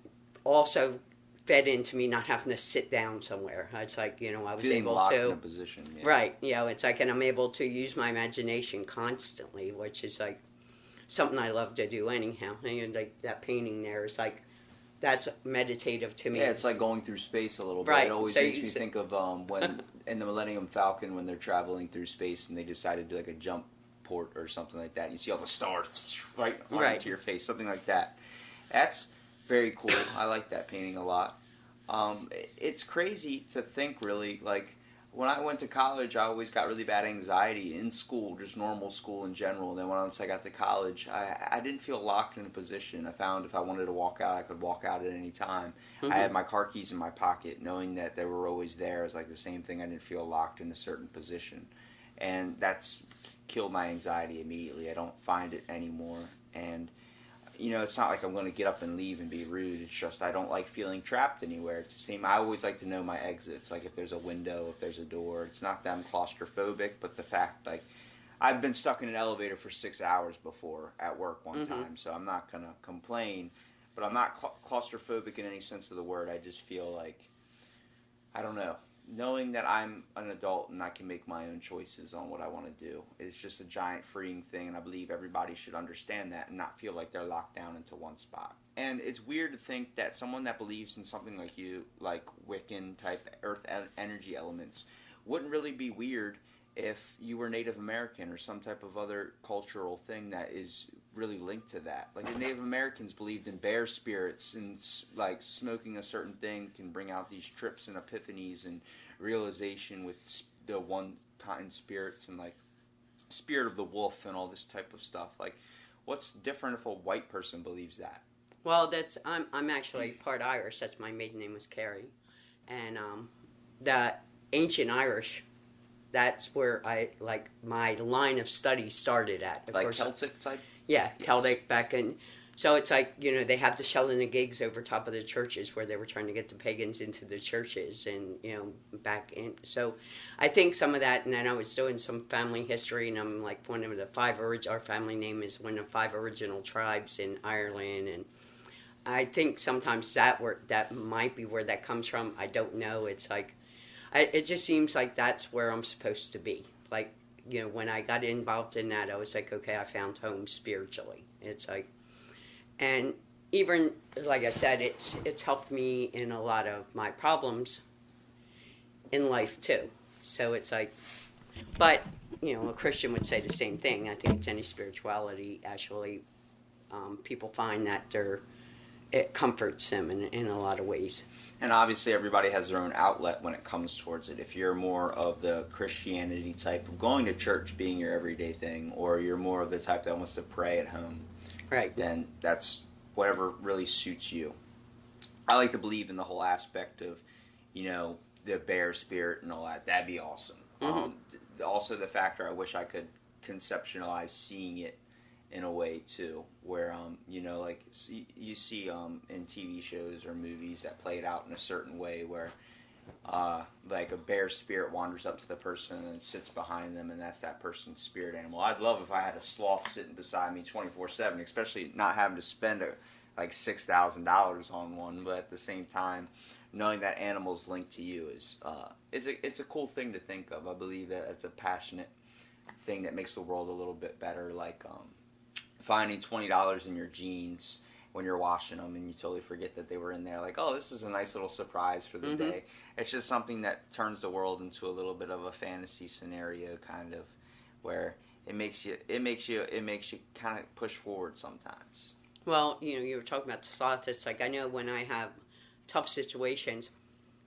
also fed into me not having to sit down somewhere. It's like, I was feeling able locked to... in a position, yeah. Right, it's like, and I'm able to use my imagination constantly, which is like something I love to do anyhow. And like that painting there is like, that's meditative to me. Yeah, it's like going through space a little bit. Right. It always makes me think of when in the Millennium Falcon, when they're traveling through space and they decide to do like a jump port or something like that. And you see all the stars right into your face, something like that. That's very cool. I like that painting a lot. It's crazy to think, really, like when I went to college, I always got really bad anxiety in school, just normal school in general. And then once I got to college, I didn't feel locked in a position. I found if I wanted to walk out, I could walk out at any time. Mm-hmm. I had my car keys in my pocket, knowing that they were always there. Is like the same thing. I didn't feel locked in a certain position. And that's killed my anxiety immediately. I don't find it anymore. And it's not like I'm going to get up and leave and be rude. It's just I don't like feeling trapped anywhere. It's the same. I always like to know my exits. Like if there's a window, if there's a door. It's not that I'm claustrophobic, but the fact like I've been stuck in an elevator for 6 hours before at work one time, so I'm not going to complain. But I'm not claustrophobic in any sense of the word. I just feel like, I don't know, knowing that I'm an adult and I can make my own choices on what I want to do is just a giant freeing thing, and I believe everybody should understand that and not feel like they're locked down into one spot. And it's weird to think that someone that believes in something like you, like Wiccan type earth energy elements, wouldn't really be weird if you were Native American or some type of other cultural thing that is really linked to that. Like the Native Americans believed in bear spirits, and like smoking a certain thing can bring out these trips and epiphanies and realization with the one kind spirits and like spirit of the wolf and all this type of stuff. Like, what's different if a white person believes that? Well, I'm actually part Irish. That's my maiden name was Carrie, and the ancient Irish. That's where my line of study started at. Of like course, Celtic type? Yeah, Yes. Celtic back in. So it's like, they have the shell and the gigs over top of the churches where they were trying to get the pagans into the churches and, back in. So I think some of that, and then I was doing some family history, and I'm like one of the our family name is one of the 5 original tribes in Ireland, and I think sometimes that might be where that comes from. I don't know. It's like, it just seems like that's where I'm supposed to be. Like, when I got involved in that, I was like, okay, I found home spiritually. It's like, and even, like I said, it's helped me in a lot of my problems in life, too. So it's like, but, a Christian would say the same thing. I think it's any spirituality, actually. People find that it comforts them in a lot of ways. And obviously everybody has their own outlet when it comes towards it. If you're more of the Christianity type of going to church being your everyday thing, or you're more of the type that wants to pray at home, right? Then that's whatever really suits you. I like to believe in the whole aspect of, the bear spirit and all that. That'd be awesome. Also the factor I wish I could conceptualize seeing it in a way too, where like you see in TV shows or movies that play it out in a certain way where like a bear spirit wanders up to the person and sits behind them, and that's that person's spirit animal. I'd love if I had a sloth sitting beside me 24/7, especially not having to spend like $6,000 on one, but at the same time knowing that animal's linked to you is it's a cool thing to think of. I believe that it's a passionate thing that makes the world a little bit better, like finding $20 in your jeans when you're washing them and you totally forget that they were in there. Like, oh, this is a nice little surprise for the day. It's just something that turns the world into a little bit of a fantasy scenario, kind of, where it makes you kind of push forward sometimes. Well, you were talking about the sloth. It's like, I know when I have tough situations,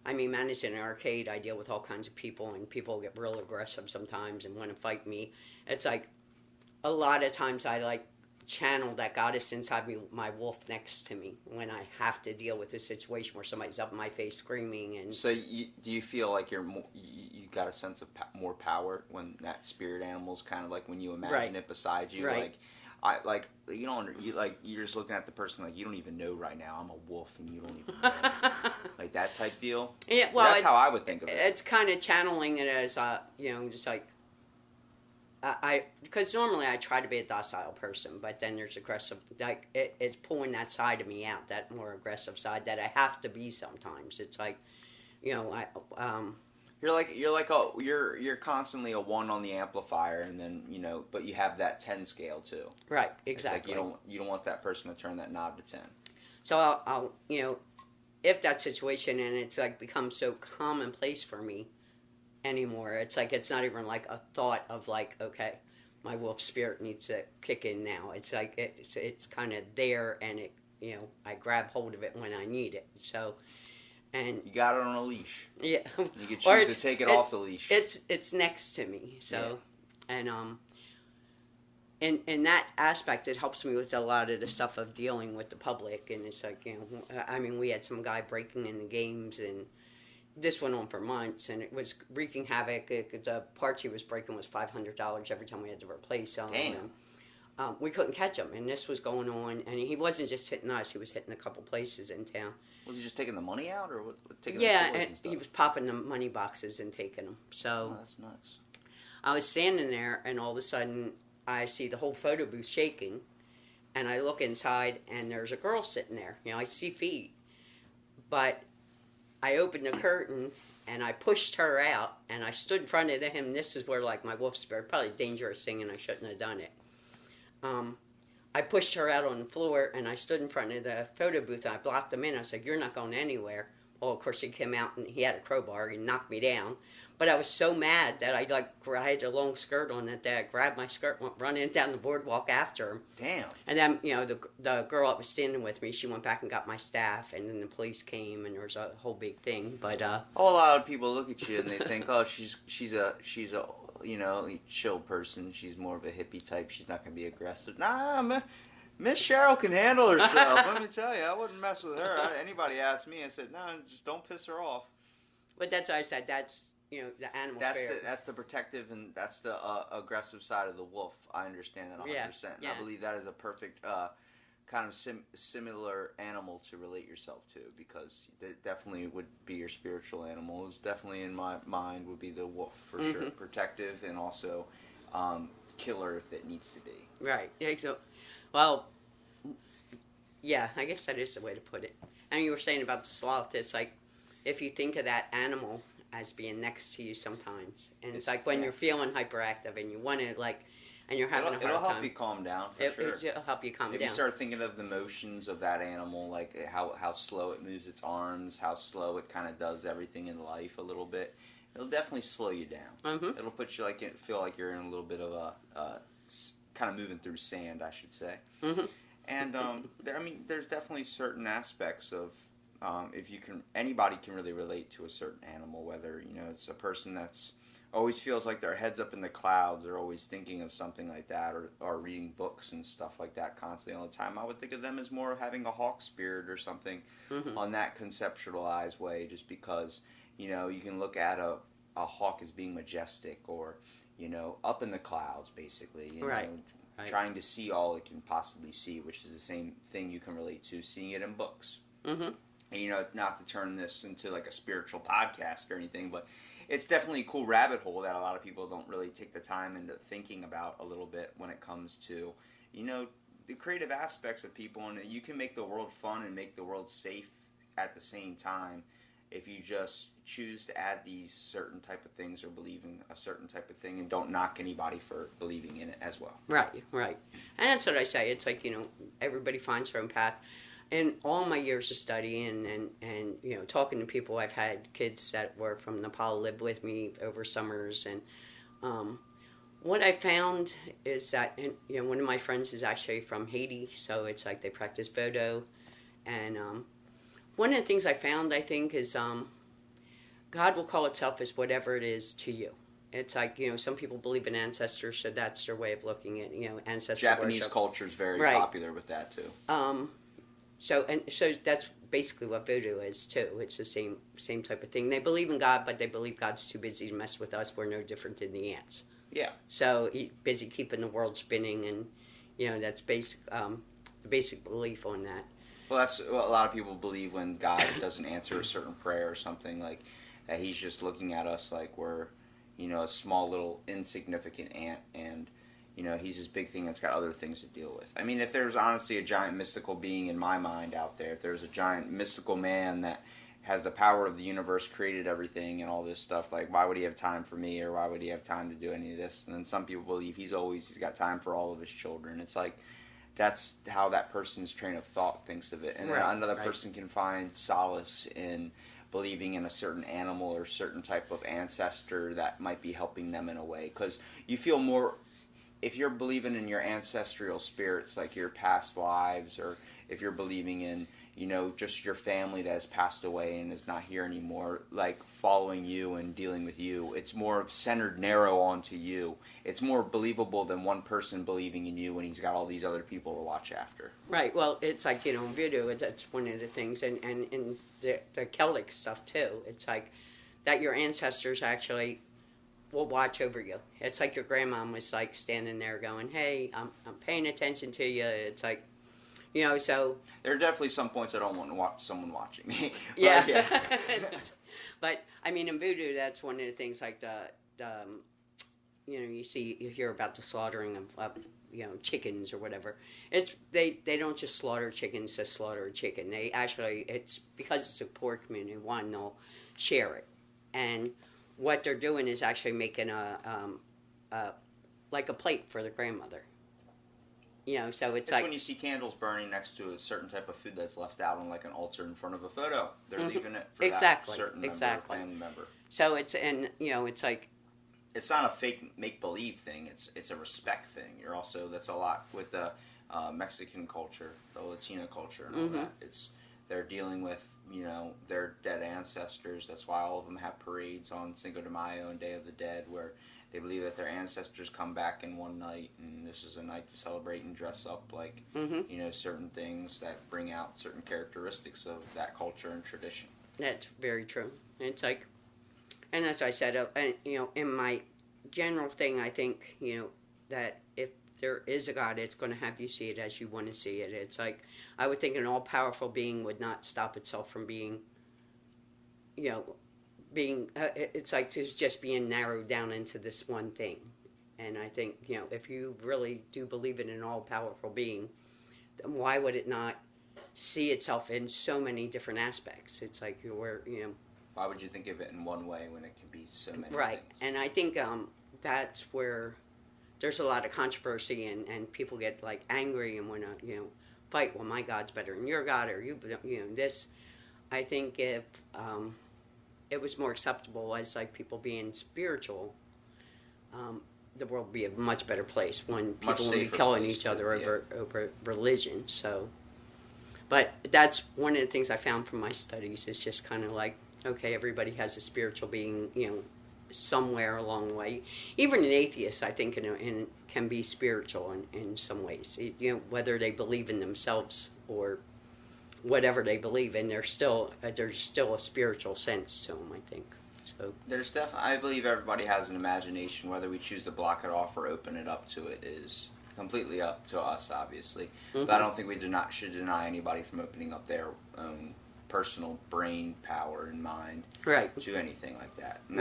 managing an arcade, I deal with all kinds of people, and people get real aggressive sometimes and want to fight me. It's like, a lot of times I channel that goddess inside me, my wolf next to me, when I have to deal with a situation where somebody's up in my face screaming. And so do you feel like you got a sense of more power when that spirit animal's kind of like when you imagine it beside you? Right. You're just looking at the person like, you don't even know right now I'm a wolf and you don't even know. Like that type deal? Yeah, well, that's how I would think of it. It's kind of channeling it as just like, because normally I try to be a docile person, but then there's aggressive, like it's pulling that side of me out, that more aggressive side that I have to be sometimes. It's like, you're constantly a 1 on the amplifier, and then but you have that 10 scale too. Right, exactly. It's like you don't want that person to turn that knob to 10. So I'll if that situation, and it's like becomes so commonplace for me anymore, it's like it's not even like a thought of like, okay, my wolf spirit needs to kick in now. It's like it's kind of there, and it I grab hold of it when I need it. So, and you got it on a leash. Yeah, you can choose to take it off the leash. It's next to me. So, yeah. And in that aspect, it helps me with a lot of the stuff of dealing with the public. And it's like, we had some guy breaking in the games, and this went on for months, and it was wreaking havoc. The parts he was breaking was $500 every time we had to replace them. Damn. we couldn't catch him, and this was going on, and he wasn't just hitting us; he was hitting a couple places in town. Was he just taking the money out, or taking Yeah, the toys and and stuff? he was popping the money boxes and taking them. So Oh, that's nuts. I was standing there, and all of a sudden, I see the whole photo booth shaking, and I look inside, and there's a girl sitting there. You know, I see feet, but I opened the curtain, and I pushed her out, and I stood in front of him. This is where, like, my wolf spirit, probably a dangerous thing, and I shouldn't have done it. I pushed her out on the floor, and I stood in front of the photo booth, and I blocked him in. I said, "You're not going anywhere." Well, of course, he came out, and he had a crowbar, and knocked me down. But I was so mad that I had a long skirt on that I grabbed my skirt, went running down the boardwalk after him. Damn. And then, you know, the girl that was standing with me, she went back and got my staff, and then the police came, and there was a whole big thing. But A lot of people look at you and they think, oh, she's a you know, chill person. She's more of a hippie type. She's not going to be aggressive. Nah, Miss Cheryl can handle herself. Let me tell you, I wouldn't mess with her. Anybody asked me, I said, no, just don't piss her off. but that's what I said. That's, you know, the animal spirit. That's the protective and that's the aggressive side of the wolf. I understand that 100%. Yeah, And yeah. I believe that is a perfect kind of similar animal to relate yourself to, because it definitely would be your spiritual animal. It's definitely in my mind would be the wolf for sure. Protective and also killer if it needs to be. Right. Yeah, so, well, yeah, I guess that is the way to put it. And you were saying about the sloth, it's like if you think of that animal as being next to you sometimes, and it's like when you're feeling hyperactive and you want to, like, and you're having a hard time. It'll help you calm down for sure. It'll help you calm If down. you start thinking of the motions of that animal, like how slow it moves its arms, how slow it kind of does everything in life a little bit, it'll definitely slow you down. Mm-hmm. It'll put you feel like you're in a little bit of a kind of moving through sand, I should say. Mm-hmm. And there's definitely certain aspects of if you can, anybody can really relate to a certain animal, whether it's a person that's always feels like their head's up in the clouds, or always thinking of something like that, or reading books and stuff like that constantly all the time. I would think of them as more of having a hawk spirit or something on that conceptualized way, just because you can look at a hawk as being majestic, or up in the clouds, basically. Right. Trying to see all it can possibly see, which is the same thing you can relate to seeing it in books. Mm-hmm. And not to turn this into like a spiritual podcast or anything, but it's definitely a cool rabbit hole that a lot of people don't really take the time into thinking about a little bit when it comes to, the creative aspects of people. And you can make the world fun and make the world safe at the same time if you just choose to add these certain type of things or believe in a certain type of thing, and don't knock anybody for believing in it as well. Right. And that's what I say. It's like, everybody finds their own path. In all my years of studying and talking to people, I've had kids that were from Nepal live with me over summers, and what I found is that one of my friends is actually from Haiti, so it's like they practice Voodoo, and one of the things I found, I think, is God will call itself as whatever it is to you. It's like, some people believe in ancestors, so that's their way of looking at ancestor Japanese worship. culture is very popular with that too. So that's basically what voodoo is too. It's the same type of thing. They believe in God, but they believe God's too busy to mess with us. We're no different than the ants. Yeah. So he's busy keeping the world spinning, and that's the basic belief on that. Well, that's what a lot of people believe when God doesn't answer a certain prayer or something, like that he's just looking at us like we're, a small little insignificant ant, and he's this big thing that's got other things to deal with. I mean, if there's honestly a giant mystical being in my mind out there, if there's a giant mystical man that has the power of the universe, created everything and all this stuff, like, why would he have time for me, or why would he have time to do any of this? And then some people believe he's got time for all of his children. It's like, that's how that person's train of thought thinks of it. And then another person can find solace in believing in a certain animal or certain type of ancestor that might be helping them in a way. Because you feel more, if you're believing in your ancestral spirits, like your past lives, or if you're believing in, just your family that has passed away and is not here anymore, like following you and dealing with you, it's more centered, narrow onto you. It's more believable than one person believing in you when he's got all these other people to watch after. Right. Well, it's like, voodoo, that's one of the things, and the Celtic stuff too. It's like that your ancestors actually will watch over you. It's like your grandma was like standing there going, "Hey, I'm paying attention to you." It's like, so There are definitely some points I don't want to watch someone watching me. yeah. But I mean, in voodoo, that's one of the things like you hear about the slaughtering of chickens or whatever. It's they don't just slaughter chickens to slaughter a chicken. They actually, it's because it's a poor community. One, they'll share it, and what they're doing is actually making like a plate for the grandmother. So it's like when you see candles burning next to a certain type of food that's left out on like an altar in front of a photo. They're leaving it for that certain member or family member. So it's it's like, it's not a fake make-believe thing. It's a respect thing. That's a lot with the Mexican culture, the Latino culture, and all that. They're dealing with their dead ancestors. That's why all of them have parades on Cinco de Mayo and Day of the Dead, where they believe that their ancestors come back in one night, and this is a night to celebrate and dress up like certain things that bring out certain characteristics of that culture and tradition. That's very true. It's like, and as I said, in my general thing, I think, that if there is a God, it's going to have you see it as you want to see it. It's like, I would think an all-powerful being would not stop itself from being, it's like it's just being narrowed down into this one thing. And I think, if you really do believe in an all-powerful being, then why would it not see itself in so many different aspects? It's like Why would you think of it in one way when it can be so many right. things? And I think that's where there's a lot of controversy, and people get like angry and want to fight. Well, my God's better than your God, or this. I think if it was more acceptable as like people being spiritual, the world would be a much better place when people would be killing each other over religion. So, but that's one of the things I found from my studies. Is just kind of like, okay, everybody has a spiritual being, somewhere along the way. Even an atheist, I think, can be spiritual in some ways. Whether they believe in themselves or whatever they believe in, there's still a spiritual sense to them, I think. So I believe everybody has an imagination. Whether we choose to block it off or open it up to it is completely up to us, obviously. But I don't think we should deny anybody from opening up their own personal brain power and mind to anything like that. And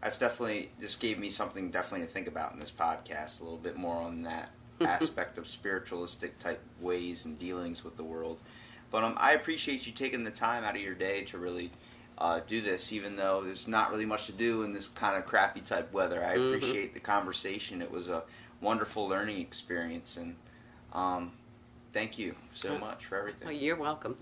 that's definitely, this gave me something definitely to think about in this podcast, a little bit more on that aspect of spiritualistic type ways and dealings with the world. But I appreciate you taking the time out of your day to really do this, even though there's not really much to do in this kind of crappy type weather. I appreciate the conversation. It was a wonderful learning experience, and thank you so much for everything. Well, you're welcome.